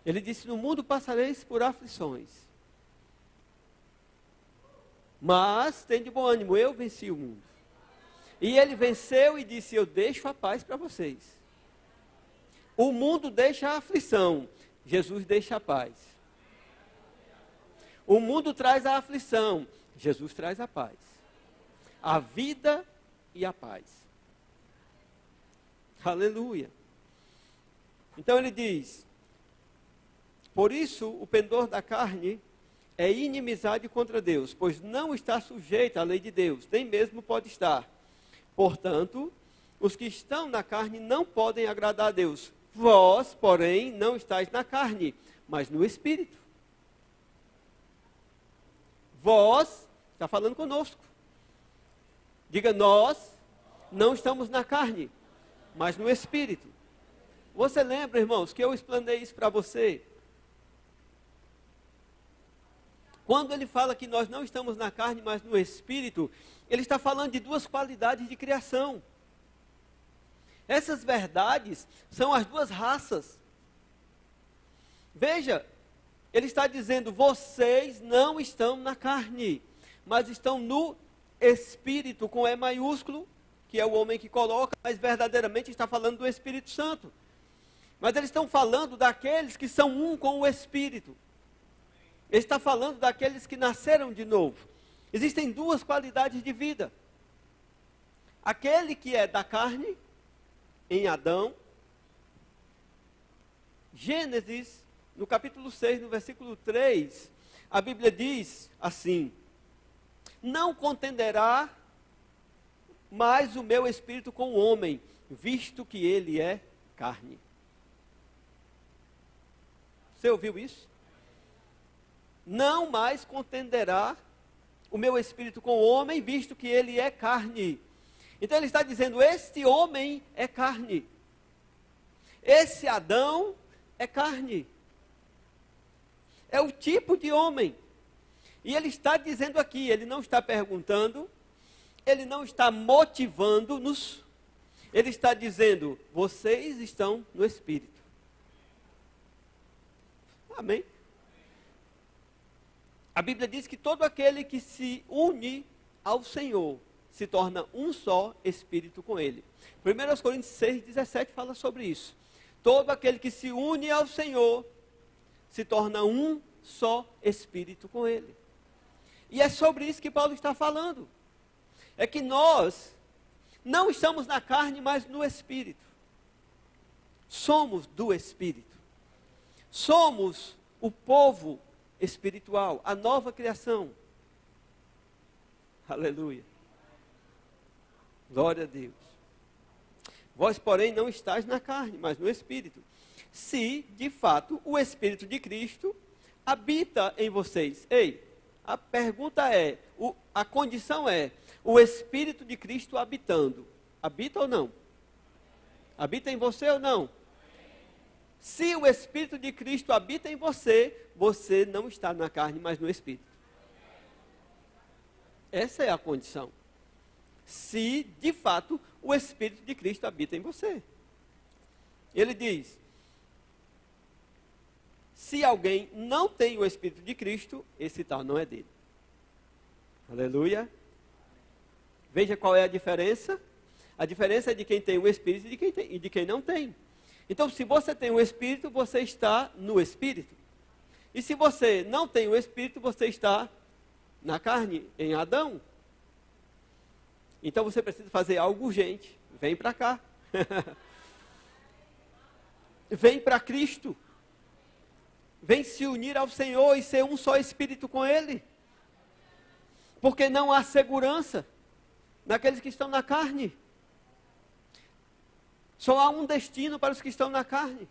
[SPEAKER 1] Ele disse: no mundo passareis por aflições, mas tem de bom ânimo, eu venci o mundo. E ele venceu e disse: eu deixo a paz para vocês. O mundo deixa a aflição, Jesus deixa a paz. O mundo traz a aflição, Jesus traz a paz. A vida e a paz. Aleluia. Então ele diz: por isso o pendor da carne é inimizade contra Deus, pois não está sujeito à lei de Deus, nem mesmo pode estar. Portanto, os que estão na carne não podem agradar a Deus. Vós, porém, não estáis na carne, mas no Espírito. Vós, está falando conosco. Diga: nós não estamos na carne, mas no Espírito. Você lembra, irmãos, que eu explanei isso para você? Quando ele fala que nós não estamos na carne, mas no Espírito, ele está falando de duas qualidades de criação. Essas verdades são as duas raças. Veja, ele está dizendo: vocês não estão na carne, mas estão no Espírito, com E maiúsculo, que é o homem que coloca, mas verdadeiramente está falando do Espírito Santo. Mas eles estão falando daqueles que são um com o Espírito. Ele está falando daqueles que nasceram de novo. Existem duas qualidades de vida. Aquele que é da carne, em Adão. Gênesis, no capítulo 6, no versículo 3, a Bíblia diz assim: não contenderá mais o meu espírito com o homem, visto que ele é carne. Você ouviu isso? Não mais contenderá o meu espírito com o homem, visto que ele é carne. Então ele está dizendo: este homem é carne. Esse Adão é carne. É o tipo de homem. E ele está dizendo aqui, ele não está perguntando, ele não está motivando-nos, ele está dizendo: vocês estão no Espírito. Amém? A Bíblia diz que todo aquele que se une ao Senhor se torna um só espírito com ele. 1 Coríntios 6,17 fala sobre isso. Todo aquele que se une ao Senhor se torna um só espírito com ele. E é sobre isso que Paulo está falando. É que nós não estamos na carne, mas no espírito. Somos do espírito. Somos o povo espiritual, a nova criação. Aleluia. Glória a Deus. Vós, porém, não estáis na carne, mas no espírito. Se, de fato, o espírito de Cristo habita em vocês. Ei, a pergunta é, a condição é, o espírito de Cristo habitando. Habita ou não? Habita em você ou não? Se o espírito de Cristo habita em você, você não está na carne, mas no espírito. Essa é a condição. Se, de fato, o espírito de Cristo habita em você. Ele diz: se alguém não tem o espírito de Cristo, esse tal não é dele. Aleluia. Veja qual é a diferença. A diferença é de quem tem o espírito e de quem não tem. Então, se você tem o espírito, você está no espírito. E se você não tem o espírito, você está na carne, em Adão. Então você precisa fazer algo urgente. Vem para cá. Vem para Cristo. Vem se unir ao Senhor e ser um só espírito com Ele. Porque não há segurança naqueles que estão na carne. Só há um destino para os que estão na carne.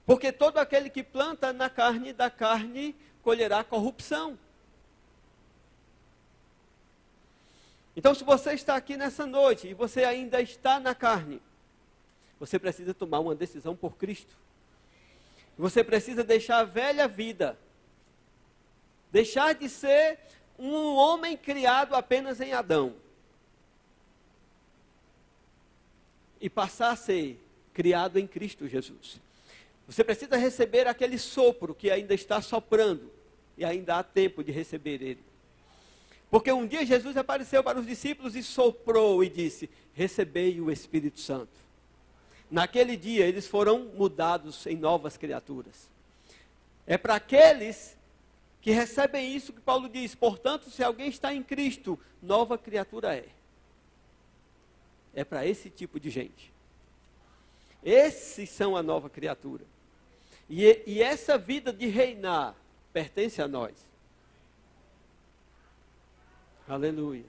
[SPEAKER 1] Porque todo aquele que planta na carne, da carne colherá corrupção. Então, se você está aqui nessa noite e você ainda está na carne, você precisa tomar uma decisão por Cristo. Você precisa deixar a velha vida. Deixar de ser um homem criado apenas em Adão. E passar a ser criado em Cristo Jesus. Você precisa receber aquele sopro que ainda está soprando. E ainda há tempo de receber ele. Porque um dia Jesus apareceu para os discípulos e soprou e disse: recebei o Espírito Santo. Naquele dia eles foram mudados em novas criaturas. É para aqueles que recebem isso que Paulo diz: portanto, se alguém está em Cristo, nova criatura é. É para esse tipo de gente. Esses são a nova criatura. E essa vida de reinar pertence a nós. Aleluia.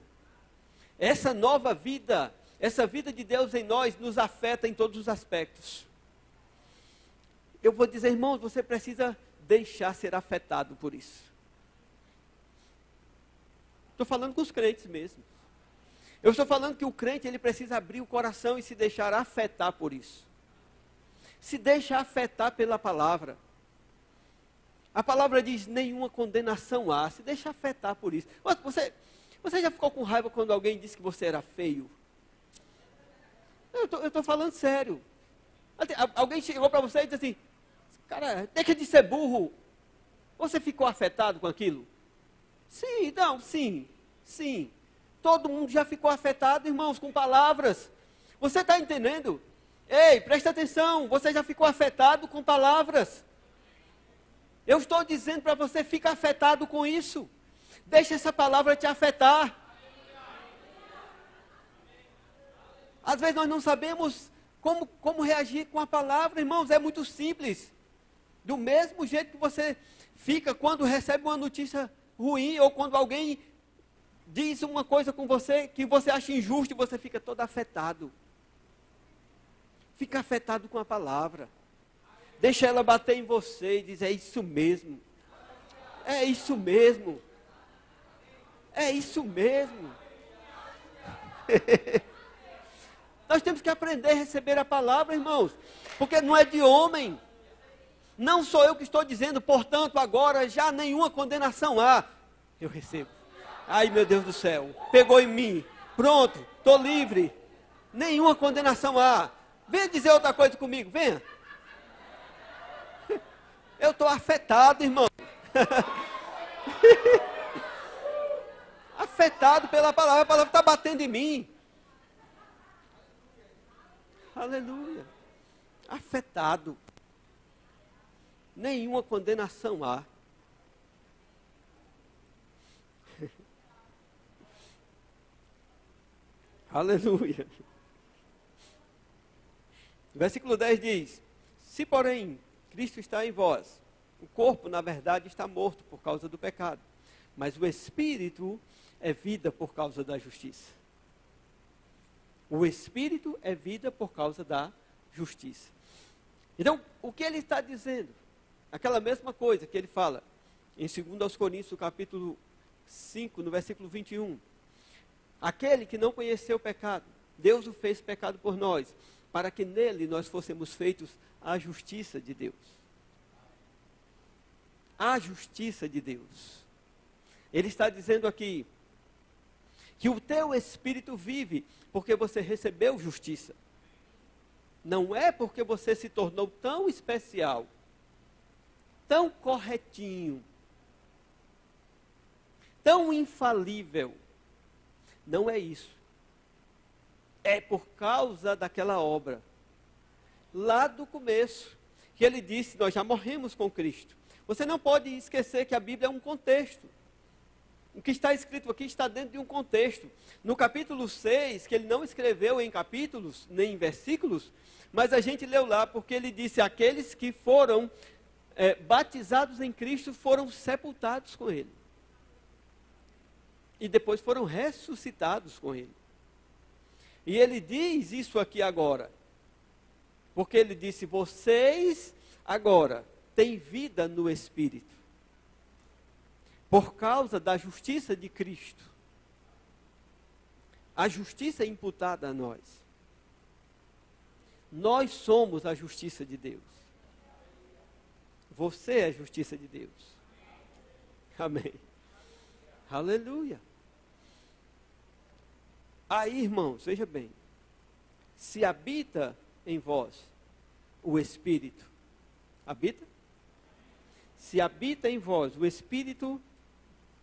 [SPEAKER 1] Essa nova vida, essa vida de Deus em nós, nos afeta em todos os aspectos. Eu vou dizer, irmãos, você precisa deixar ser afetado por isso. Estou falando com os crentes mesmo. Eu estou falando que o crente, ele precisa abrir o coração e se deixar afetar por isso. Se deixa afetar pela palavra. A palavra diz, nenhuma condenação há. Se deixa afetar por isso. Você já ficou com raiva quando alguém disse que você era feio? Eu estou falando sério. Alguém chegou para você e disse assim, cara, deixa de ser burro. Você ficou afetado com aquilo? Sim. Todo mundo já ficou afetado, irmãos, com palavras. Você está entendendo? Ei, presta atenção, você já ficou afetado com palavras. Eu estou dizendo para você, fica afetado com isso. Deixa essa palavra te afetar. Às vezes nós não sabemos como reagir com a palavra, irmãos, é muito simples. Do mesmo jeito que você fica quando recebe uma notícia ruim, ou quando alguém diz uma coisa com você que você acha injusto e você fica todo afetado. Fica afetado com a palavra. Deixa ela bater em você e diz, é isso mesmo. É isso mesmo. É isso mesmo. Nós temos que aprender a receber a palavra, irmãos. Porque não é de homem. Não sou eu que estou dizendo, portanto, agora já nenhuma condenação há. Eu recebo. Ai, meu Deus do céu. Pegou em mim. Pronto, estou livre. Nenhuma condenação há. Venha dizer outra coisa comigo, venha. Eu estou afetado, irmão. afetado pela palavra. A palavra está batendo em mim. Aleluia. Afetado. Nenhuma condenação há. Aleluia. Versículo 10 diz: se porém Cristo está em vós, o corpo na verdade está morto por causa do pecado, mas o Espírito é vida por causa da justiça. O Espírito é vida por causa da justiça. Então, o que ele está dizendo? Aquela mesma coisa que ele fala em 2 Coríntios, capítulo 5, no versículo 21. Aquele que não conheceu o pecado, Deus o fez pecado por nós, para que nele nós fôssemos feitos a justiça de Deus. A justiça de Deus. Ele está dizendo aqui que o teu espírito vive porque você recebeu justiça. Não é porque você se tornou tão especial, tão corretinho, tão infalível. Não é isso. É por causa daquela obra, lá do começo, que ele disse: nós já morremos com Cristo. Você não pode esquecer que a Bíblia é um contexto. O que está escrito aqui está dentro de um contexto. No capítulo 6, que ele não escreveu em capítulos, nem em versículos, mas a gente leu lá, porque ele disse: aqueles que foram batizados em Cristo foram sepultados com ele. E depois foram ressuscitados com ele. E ele diz isso aqui agora, porque ele disse: vocês agora têm vida no Espírito, por causa da justiça de Cristo. A justiça é imputada a nós. Nós somos a justiça de Deus. Você é a justiça de Deus. Amém. Aleluia. Aí, irmãos, veja bem. Se habita em vós o Espírito. Habita? Se habita em vós o Espírito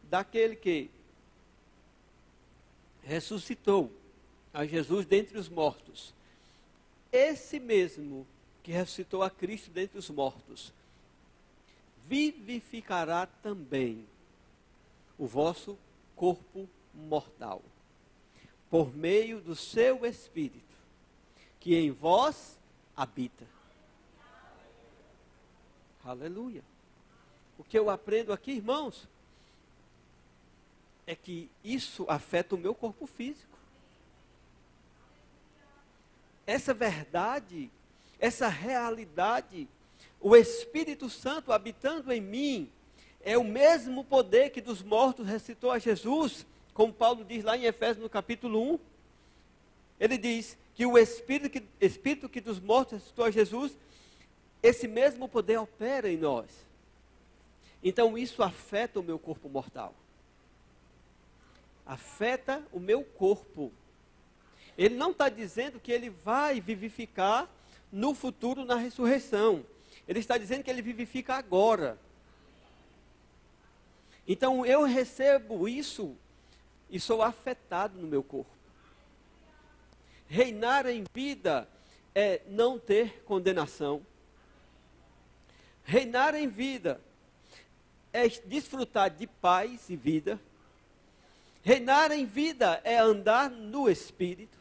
[SPEAKER 1] daquele que ressuscitou a Jesus dentre os mortos. Esse mesmo que ressuscitou a Cristo dentre os mortos, vivificará também o vosso corpo mortal, por meio do seu Espírito, que em vós habita. Aleluia. O que eu aprendo aqui, irmãos, é que isso afeta o meu corpo físico. Essa verdade, essa realidade, o Espírito Santo habitando em mim, é o mesmo poder que dos mortos ressuscitou a Jesus, como Paulo diz lá em Efésios no capítulo 1. Ele diz que o Espírito que dos mortos ressuscitou a Jesus, esse mesmo poder opera em nós. Então isso afeta o meu corpo mortal. Afeta o meu corpo. Ele não está dizendo que ele vai vivificar no futuro, na ressurreição. Ele está dizendo que ele vivifica agora. Então eu recebo isso e sou afetado no meu corpo. Reinar em vida é não ter condenação. Reinar em vida é desfrutar de paz e vida. Reinar em vida é andar no Espírito,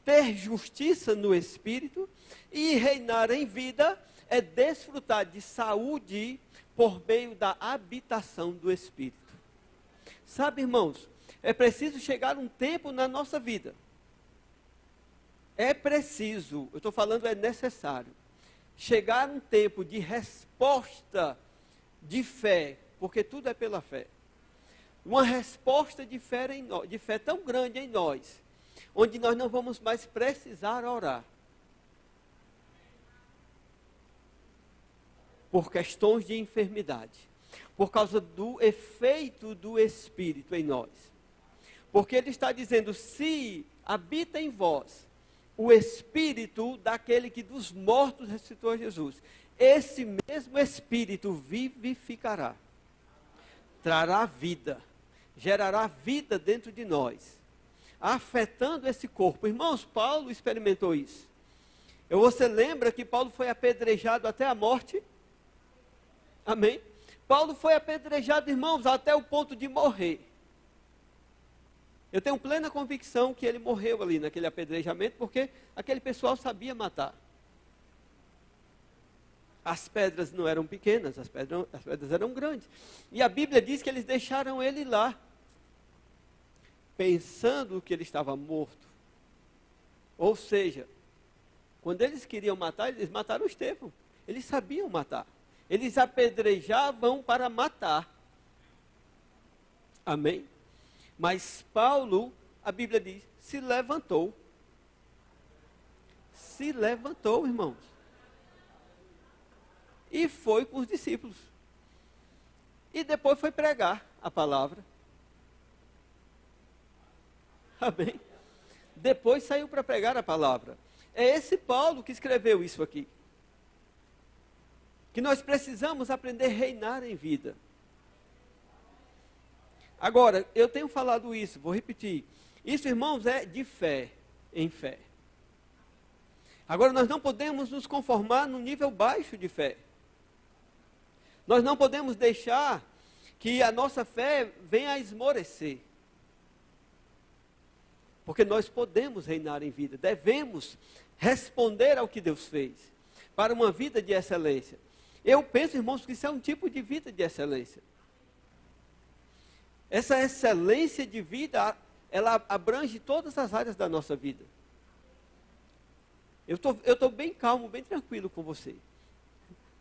[SPEAKER 1] ter justiça no Espírito, e reinar em vida é desfrutar de saúde por meio da habitação do Espírito. Sabe, irmãos, é preciso chegar um tempo na nossa vida. É preciso, eu estou falando é necessário, chegar um tempo de resposta de fé, porque tudo é pela fé. Uma resposta de fé tão grande em nós, onde nós não vamos mais precisar orar. Por questões de enfermidade, por causa do efeito do Espírito em nós. Porque ele está dizendo: se habita em vós o Espírito daquele que dos mortos ressuscitou a Jesus, esse mesmo Espírito vivificará, trará vida. gerará vida dentro de nós, afetando esse corpo. Irmãos, Paulo experimentou isso. Você lembra que Paulo foi apedrejado até a morte? Amém? Paulo foi apedrejado, irmãos, até o ponto de morrer. Eu tenho plena convicção que ele morreu ali naquele apedrejamento, porque aquele pessoal sabia matar. As pedras não eram pequenas, as pedras eram grandes. E a Bíblia diz que eles deixaram ele lá, pensando que ele estava morto. Ou seja, quando eles queriam matar, eles mataram Estevão. Eles sabiam matar. Eles apedrejavam para matar. Amém? Mas Paulo, a Bíblia diz, se levantou. Se levantou, irmãos. E foi com os discípulos. E depois foi pregar a palavra. Amém? Depois saiu para pregar a palavra. É esse Paulo que escreveu isso aqui. Que nós precisamos aprender a reinar em vida. Agora, eu tenho falado isso, vou repetir. Isso, irmãos, é de fé em fé. Agora, nós não podemos nos conformar num nível baixo de fé. Nós não podemos deixar que a nossa fé venha a esmorecer. Porque nós podemos reinar em vida, devemos responder ao que Deus fez, para uma vida de excelência. Eu penso, irmãos, que isso é um tipo de vida de excelência. Essa excelência de vida, ela abrange todas as áreas da nossa vida. Eu estou bem calmo, bem tranquilo com você.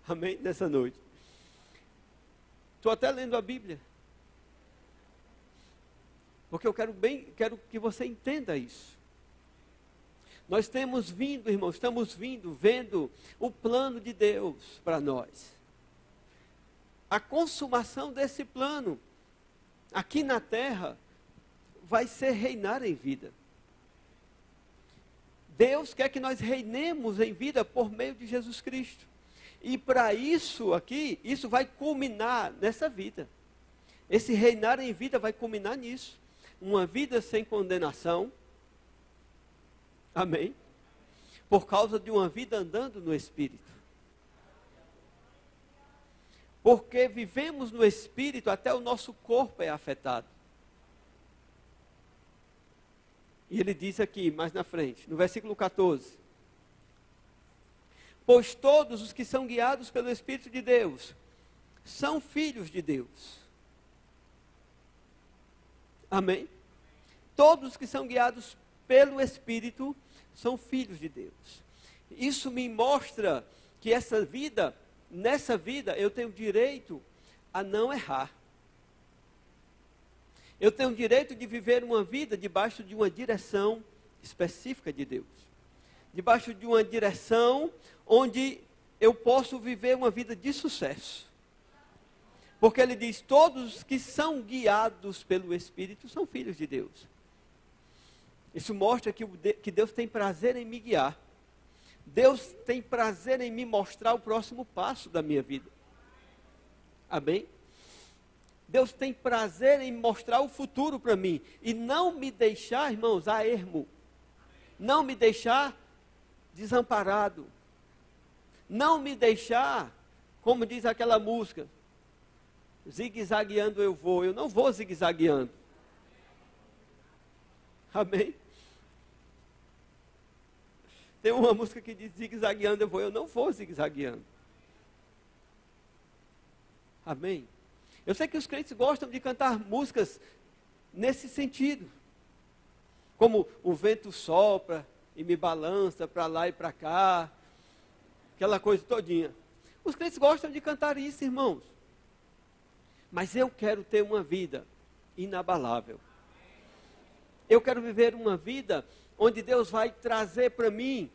[SPEAKER 1] Amém? Nessa noite. Estou até lendo a Bíblia. Porque eu quero que você entenda isso. Nós temos vindo, irmãos, vendo o plano de Deus para nós. A consumação desse plano, aqui na terra, vai ser reinar em vida. Deus quer que nós reinemos em vida por meio de Jesus Cristo. E para isso aqui, isso vai culminar nessa vida. Esse reinar em vida vai culminar nisso. Uma vida sem condenação. Amém? Por causa de uma vida andando no Espírito. Porque vivemos no Espírito, até o nosso corpo é afetado. E ele diz aqui, mais na frente, no versículo 14. Pois todos os que são guiados pelo Espírito de Deus, são filhos de Deus. Amém? Todos que são guiados pelo Espírito, são filhos de Deus. Isso me mostra que nessa vida, eu tenho direito a não errar. Eu tenho o direito de viver uma vida debaixo de uma direção específica de Deus. Debaixo de uma direção onde eu posso viver uma vida de sucesso. Porque ele diz, todos que são guiados pelo Espírito são filhos de Deus. Isso mostra que Deus tem prazer em me guiar. Deus tem prazer em me mostrar o próximo passo da minha vida. Amém? Deus tem prazer em mostrar o futuro para mim. E não me deixar, irmãos, a ermo. Não me deixar desamparado. Não me deixar, como diz aquela música, zigue-zagueando eu vou. Eu não vou zigue-zagueando. Amém? Tem uma música que diz zigue-zagueando eu vou. Eu não vou zigue-zagueando. Amém? Eu sei que os crentes gostam de cantar músicas nesse sentido. Como o vento sopra e me balança para lá e para cá. Aquela coisa todinha. Os crentes gostam de cantar isso, irmãos. Mas eu quero ter uma vida inabalável. Eu quero viver uma vida onde Deus vai trazer para mim.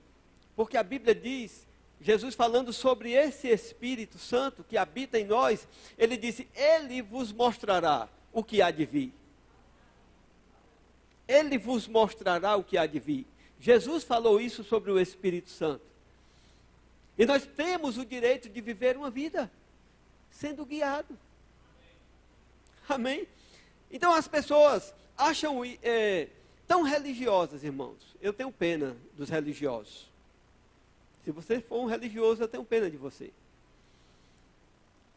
[SPEAKER 1] Porque a Bíblia diz, Jesus falando sobre esse Espírito Santo que habita em nós, ele disse, ele vos mostrará o que há de vir. Ele vos mostrará o que há de vir. Jesus falou isso sobre o Espírito Santo. E nós temos o direito de viver uma vida sendo guiado. Amém? Então as pessoas acham tão religiosas, irmãos. Eu tenho pena dos religiosos. Se você for um religioso, eu tenho pena de você.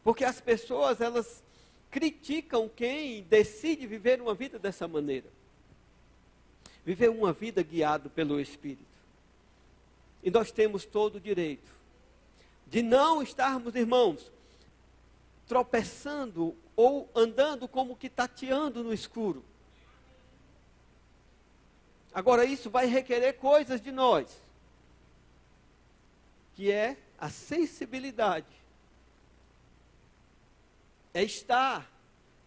[SPEAKER 1] Porque as pessoas, elas criticam quem decide viver uma vida dessa maneira. Viver uma vida guiado pelo Espírito. E nós temos todo o direito de não estarmos, irmãos, tropeçando ou andando como que tateando no escuro. Agora isso vai requerer coisas de nós, que é a sensibilidade. É estar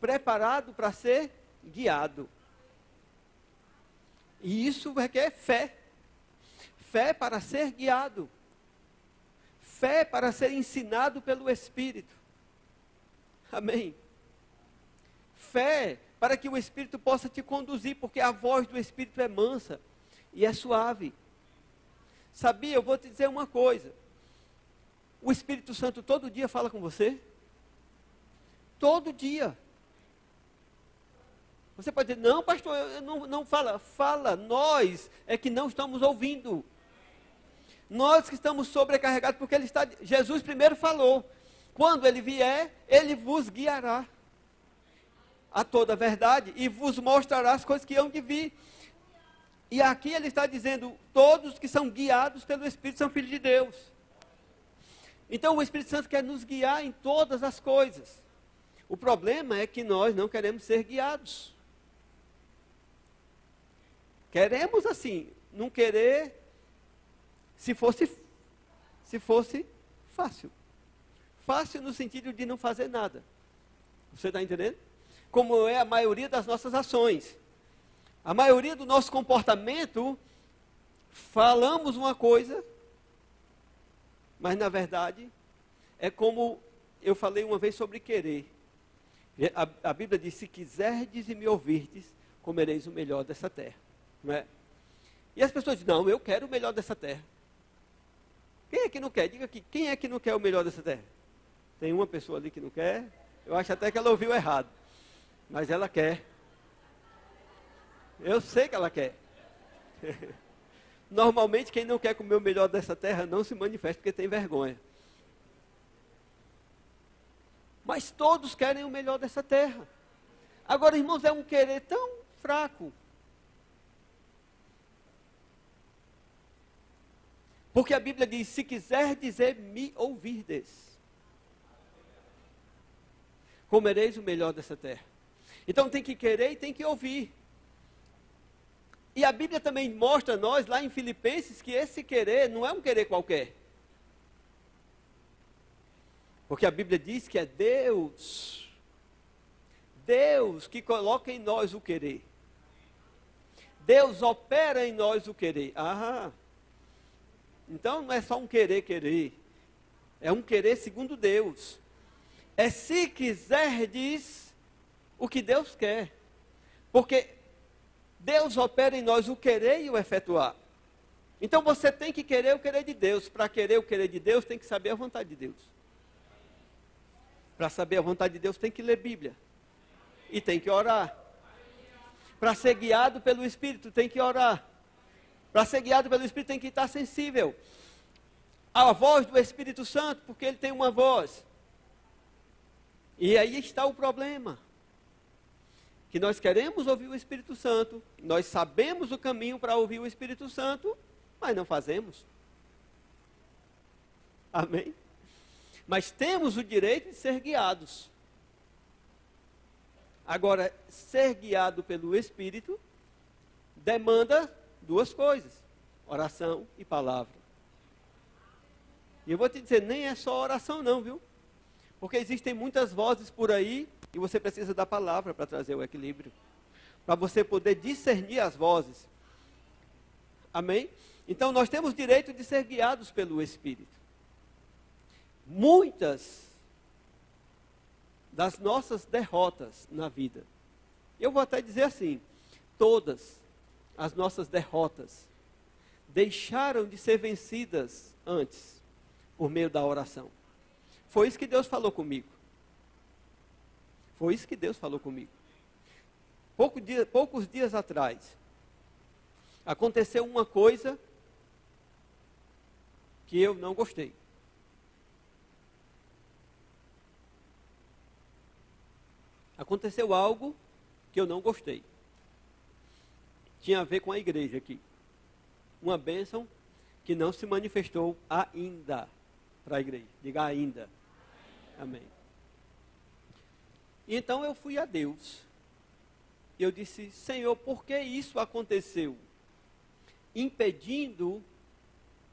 [SPEAKER 1] preparado para ser guiado. E isso requer fé. Fé para ser guiado. Fé para ser ensinado pelo Espírito. Amém. Fé para que o Espírito possa te conduzir, porque a voz do Espírito é mansa e é suave. Sabia, eu vou te dizer uma coisa. O Espírito Santo todo dia fala com você? Todo dia. Você pode dizer, não pastor, eu não fala. Fala, nós é que não estamos ouvindo. Nós que estamos sobrecarregados, porque Jesus primeiro falou, quando Ele vier, Ele vos guiará a toda a verdade e vos mostrará as coisas que hão de vir. E aqui Ele está dizendo, todos que são guiados pelo Espírito são filhos de Deus. Então o Espírito Santo quer nos guiar em todas as coisas. O problema é que nós não queremos ser guiados. Queremos assim, não querer se fosse fácil. Fácil no sentido de não fazer nada. Você está entendendo? Como é a maioria das nossas ações. A maioria do nosso comportamento, falamos uma coisa, mas na verdade, é como eu falei uma vez sobre querer. A Bíblia diz, se quiserdes e me ouvirdes, comereis o melhor dessa terra. Não é? E as pessoas dizem, não, eu quero o melhor dessa terra. Quem é que não quer? Diga aqui, quem é que não quer o melhor dessa terra? Tem uma pessoa ali que não quer. Eu acho até que ela ouviu errado. Mas ela quer. Eu sei que ela quer. Normalmente quem não quer comer o melhor dessa terra não se manifesta porque tem vergonha. Mas todos querem o melhor dessa terra. Agora, irmãos, é um querer tão fraco. Porque a Bíblia diz, se quiser dizer, me ouvirdes. Comereis o melhor dessa terra. Então tem que querer e tem que ouvir. E a Bíblia também mostra a nós, lá em Filipenses, que esse querer não é um querer qualquer. Porque a Bíblia diz que é Deus que coloca em nós o querer. Deus opera em nós o querer. Então não é só um querer. É um querer segundo Deus. É se quiserdes o que Deus quer. Porque Deus opera em nós o querer e o efetuar. Então você tem que querer o querer de Deus. Para querer o querer de Deus, tem que saber a vontade de Deus. Para saber a vontade de Deus, tem que ler Bíblia. E tem que orar. Para ser guiado pelo Espírito, tem que orar. Para ser guiado pelo Espírito, tem que estar sensível à voz do Espírito Santo, porque ele tem uma voz. E aí está o problema. Que nós queremos ouvir o Espírito Santo, nós sabemos o caminho para ouvir o Espírito Santo, mas não fazemos. Amém? Mas temos o direito de ser guiados. Agora, ser guiado pelo Espírito demanda duas coisas: oração e palavra. E eu vou te dizer, nem é só oração não, viu? Porque existem muitas vozes por aí e você precisa da palavra para trazer o equilíbrio. Para você poder discernir as vozes. Amém? Então nós temos direito de ser guiados pelo Espírito. Muitas das nossas derrotas na vida, eu vou até dizer assim, todas as nossas derrotas deixaram de ser vencidas antes, por meio da oração. Foi isso que Deus falou comigo. Foi isso que Deus falou comigo. poucos dias atrás, aconteceu uma coisa que eu não gostei. Aconteceu algo que eu não gostei. Tinha a ver com a igreja aqui. Uma bênção que não se manifestou ainda para a igreja. Diga ainda. Amém. Então eu fui a Deus. Eu disse, Senhor, por que isso aconteceu? Impedindo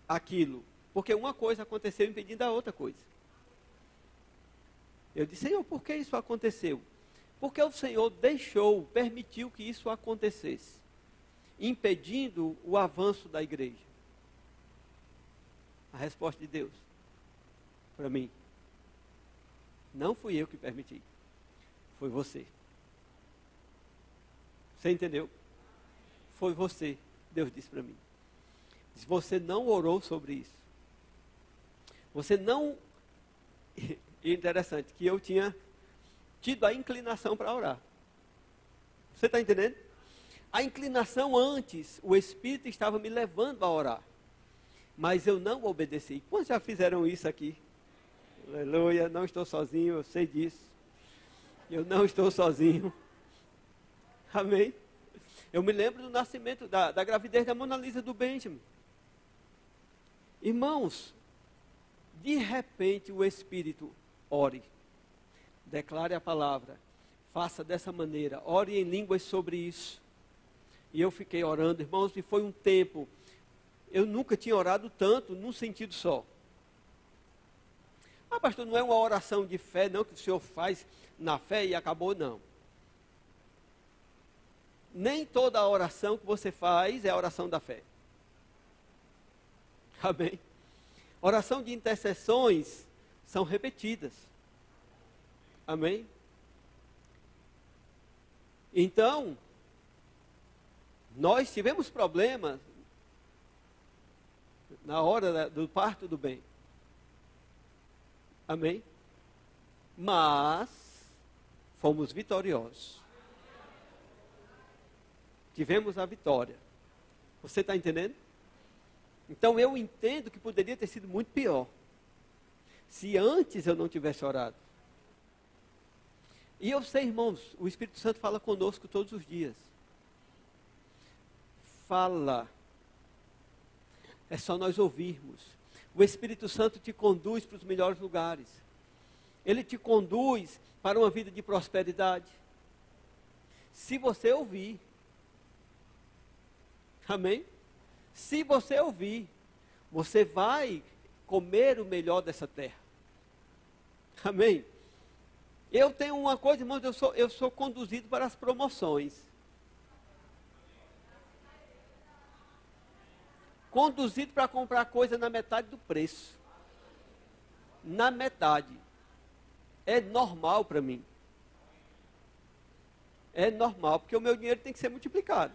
[SPEAKER 1] aquilo. Porque uma coisa aconteceu impedindo a outra coisa. Eu disse, Senhor, por que isso aconteceu? Porque o Senhor permitiu que isso acontecesse, impedindo o avanço da igreja. A resposta de Deus, para mim, não fui eu que permiti, foi você. Você entendeu? Foi você, Deus disse para mim. Disse, você não orou sobre isso. Você não... E interessante, que eu tinha tido a inclinação para orar. Você está entendendo? A inclinação antes, o Espírito estava me levando a orar. Mas eu não obedeci. Quantos já fizeram isso aqui? Aleluia, não estou sozinho, eu sei disso. Eu não estou sozinho. Amém? Eu me lembro do nascimento, da gravidez da Mona Lisa do Benjamin. Irmãos, de repente o Espírito, ore. Declare a palavra, faça dessa maneira, ore em línguas sobre isso. E eu fiquei orando, irmãos, e foi um tempo, eu nunca tinha orado tanto, num sentido só. Ah, pastor, não é uma oração de fé, não, que o senhor faz na fé e acabou, não. Nem toda a oração que você faz é a oração da fé. Amém? Oração de intercessões são repetidas. Amém? Então, nós tivemos problemas na hora do parto do bem. Amém? Mas fomos vitoriosos. Tivemos a vitória. Você está entendendo? Então eu entendo que poderia ter sido muito pior. Se antes eu não tivesse orado. E eu sei, irmãos, o Espírito Santo fala conosco todos os dias. Fala. É só nós ouvirmos. O Espírito Santo te conduz para os melhores lugares. Ele te conduz para uma vida de prosperidade. Se você ouvir. Amém? Se você ouvir, você vai comer o melhor dessa terra. Amém? Eu tenho uma coisa, irmãos, eu sou conduzido para as promoções. Conduzido para comprar coisa na metade do preço. Na metade. É normal para mim. É normal, porque o meu dinheiro tem que ser multiplicado.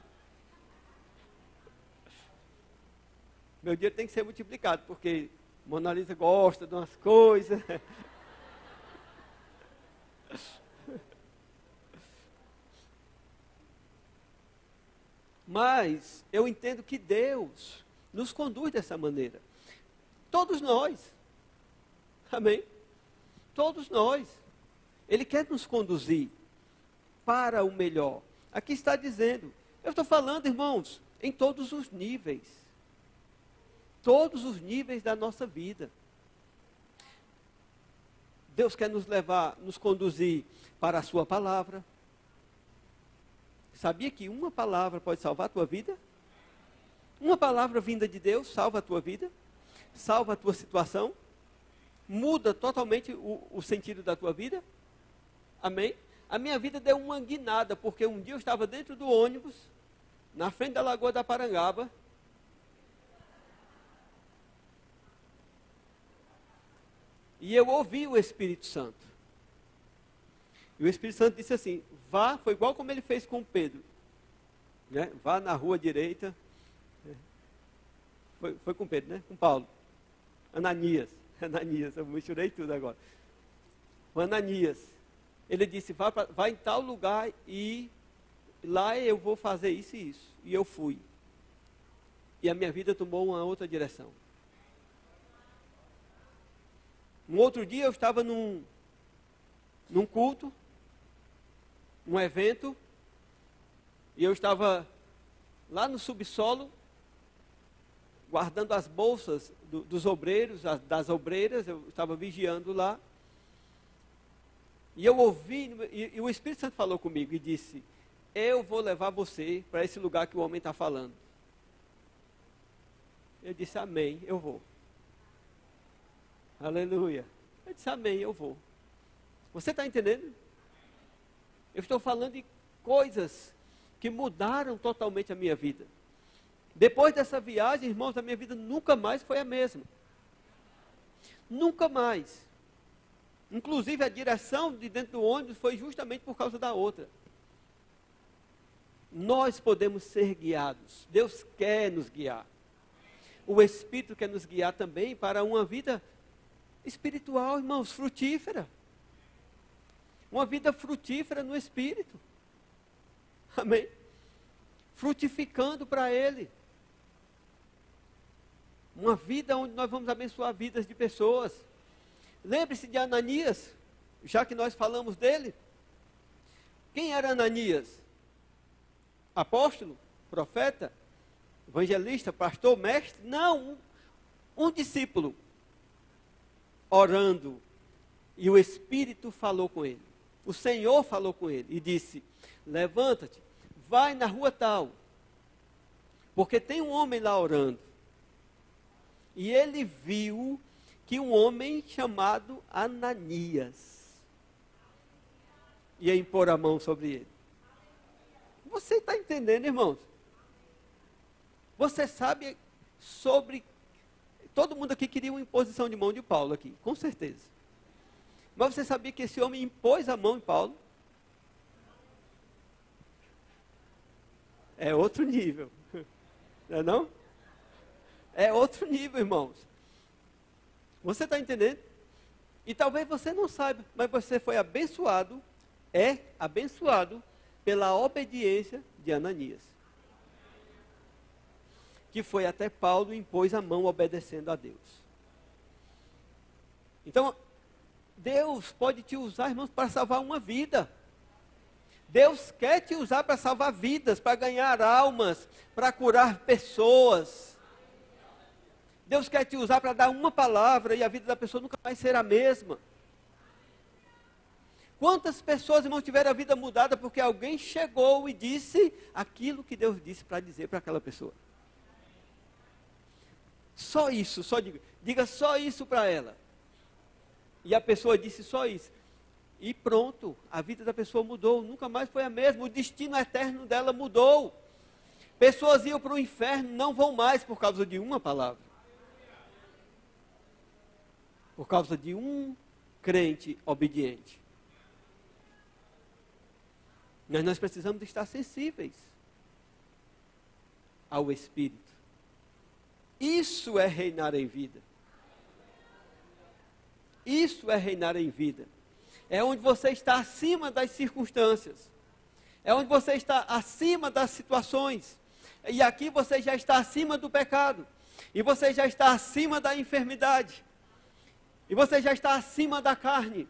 [SPEAKER 1] Meu dinheiro tem que ser multiplicado, porque Mona Lisa gosta de umas coisas. Mas eu entendo que Deus nos conduz dessa maneira. Todos nós. Amém? Todos nós. Ele quer nos conduzir para o melhor. Aqui está dizendo. Eu estou falando, irmãos, em todos os níveis. Todos os níveis da nossa vida. Deus quer nos levar, nos conduzir para a sua palavra. Sabia que uma palavra pode salvar a tua vida? Uma palavra vinda de Deus salva a tua vida, salva a tua situação, muda totalmente o sentido da tua vida. Amém? A minha vida deu uma guinada, porque um dia eu estava dentro do ônibus, na frente da Lagoa da Parangaba, e eu ouvi o Espírito Santo. E o Espírito Santo disse assim, vá, foi igual como ele fez com Pedro. Né? Vá na rua direita. Foi com Pedro, né? Com Paulo. Ananias, eu misturei tudo agora. O Ananias. Ele disse, vá em tal lugar e lá eu vou fazer isso e isso. E eu fui. E a minha vida tomou uma outra direção. Um outro dia eu estava num culto, um evento, e eu estava lá no subsolo, guardando as bolsas dos obreiros, das obreiras, eu estava vigiando lá. E eu ouvi, e o Espírito Santo falou comigo e disse: eu vou levar você para esse lugar que o homem está falando. Eu disse: amém, eu vou. Aleluia. Eu disse: amém, eu vou. Você está entendendo? Eu estou falando de coisas que mudaram totalmente a minha vida. Depois dessa viagem, irmãos, a minha vida nunca mais foi a mesma. Nunca mais. Inclusive a direção de dentro do ônibus foi justamente por causa da outra. Nós podemos ser guiados. Deus quer nos guiar. O Espírito quer nos guiar também para uma vida espiritual, irmãos, frutífera. Uma vida frutífera no Espírito. Amém? Frutificando para Ele. Uma vida onde nós vamos abençoar vidas de pessoas. Lembre-se de Ananias, já que nós falamos dele. Quem era Ananias? Apóstolo? Profeta? Evangelista? Pastor? Mestre? Não, um discípulo. Orando. E o Espírito falou com ele. O Senhor falou com ele e disse: levanta-te, vai na rua tal, porque tem um homem lá orando. E ele viu que um homem chamado Ananias ia impor a mão sobre ele. Você está entendendo, irmãos? Você sabe sobre... Todo mundo aqui queria uma imposição de mão de Paulo aqui, com certeza. Mas você sabia que esse homem impôs a mão em Paulo? É outro nível. Não é não? É outro nível, irmãos. Você está entendendo? E talvez você não saiba, mas você foi abençoado, é abençoado pela obediência de Ananias. Que foi até Paulo e impôs a mão obedecendo a Deus. Então, Deus pode te usar, irmãos, para salvar uma vida. Deus quer te usar para salvar vidas, para ganhar almas, para curar pessoas. Deus quer te usar para dar uma palavra e a vida da pessoa nunca mais será a mesma. Quantas pessoas, irmãos, tiveram a vida mudada porque alguém chegou e disse aquilo que Deus disse para dizer para aquela pessoa. Só isso, diga só isso para ela. E a pessoa disse só isso. E pronto, a vida da pessoa mudou, nunca mais foi a mesma. O destino eterno dela mudou. Pessoas iam para o inferno, não vão mais por causa de uma palavra. Por causa de um crente obediente. Mas nós precisamos estar sensíveis ao Espírito. Isso é reinar em vida. Isso é reinar em vida. É onde você está acima das circunstâncias. É onde você está acima das situações. E aqui você já está acima do pecado. E você já está acima da enfermidade. E você já está acima da carne.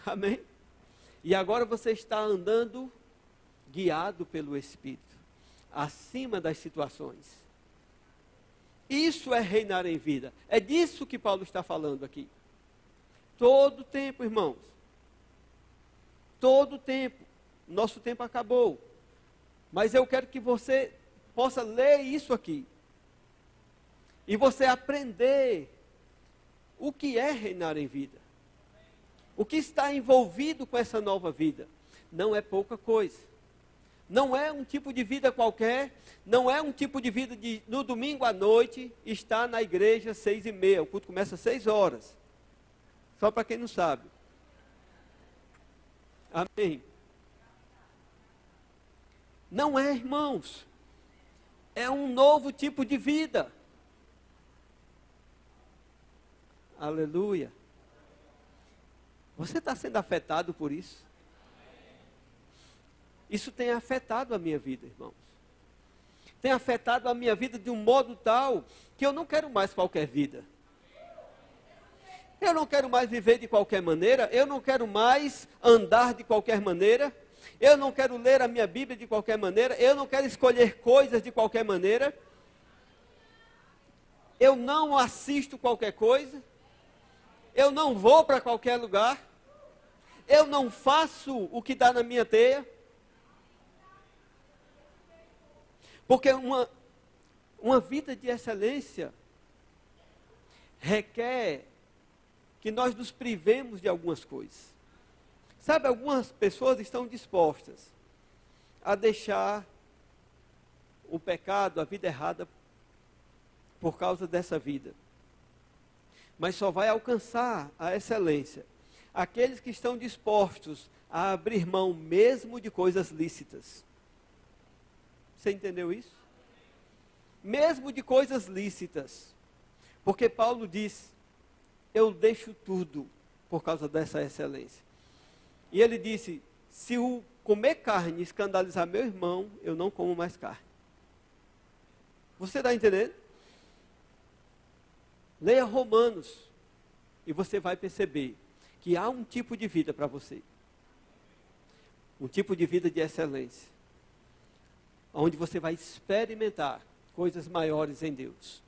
[SPEAKER 1] Amém? E agora você está andando guiado pelo Espírito. Acima das situações. Isso é reinar em vida. É disso que Paulo está falando aqui. Todo tempo, irmãos. Todo tempo. Nosso tempo acabou. Mas eu quero que você possa ler isso aqui. E você aprender o que é reinar em vida. O que está envolvido com essa nova vida. Não é pouca coisa. Não é um tipo de vida qualquer. Não é um tipo de vida de no domingo à noite estar na igreja 6h30. O culto começa às 6 horas. Só para quem não sabe. Amém. Não é, irmãos. É um novo tipo de vida. Aleluia. Você está sendo afetado por isso? Isso tem afetado a minha vida, irmãos. Tem afetado a minha vida de um modo tal que eu não quero mais qualquer vida. Eu não quero mais viver de qualquer maneira, eu não quero mais andar de qualquer maneira, eu não quero ler a minha Bíblia de qualquer maneira, eu não quero escolher coisas de qualquer maneira, eu não assisto qualquer coisa, eu não vou para qualquer lugar, eu não faço o que dá na minha teia, porque uma vida de excelência requer que nós nos privemos de algumas coisas. Sabe, algumas pessoas estão dispostas a deixar o pecado, a vida errada, por causa dessa vida. Mas só vai alcançar a excelência aqueles que estão dispostos a abrir mão mesmo de coisas lícitas. Você entendeu isso? Mesmo de coisas lícitas. Porque Paulo diz: eu deixo tudo por causa dessa excelência. E ele disse: se o comer carne escandalizar meu irmão, eu não como mais carne. Você está entendendo? Leia Romanos e você vai perceber que há um tipo de vida para você. Um tipo de vida de excelência. Onde você vai experimentar coisas maiores em Deus.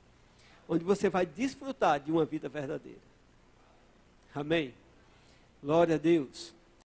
[SPEAKER 1] Onde você vai desfrutar de uma vida verdadeira. Amém? Glória a Deus.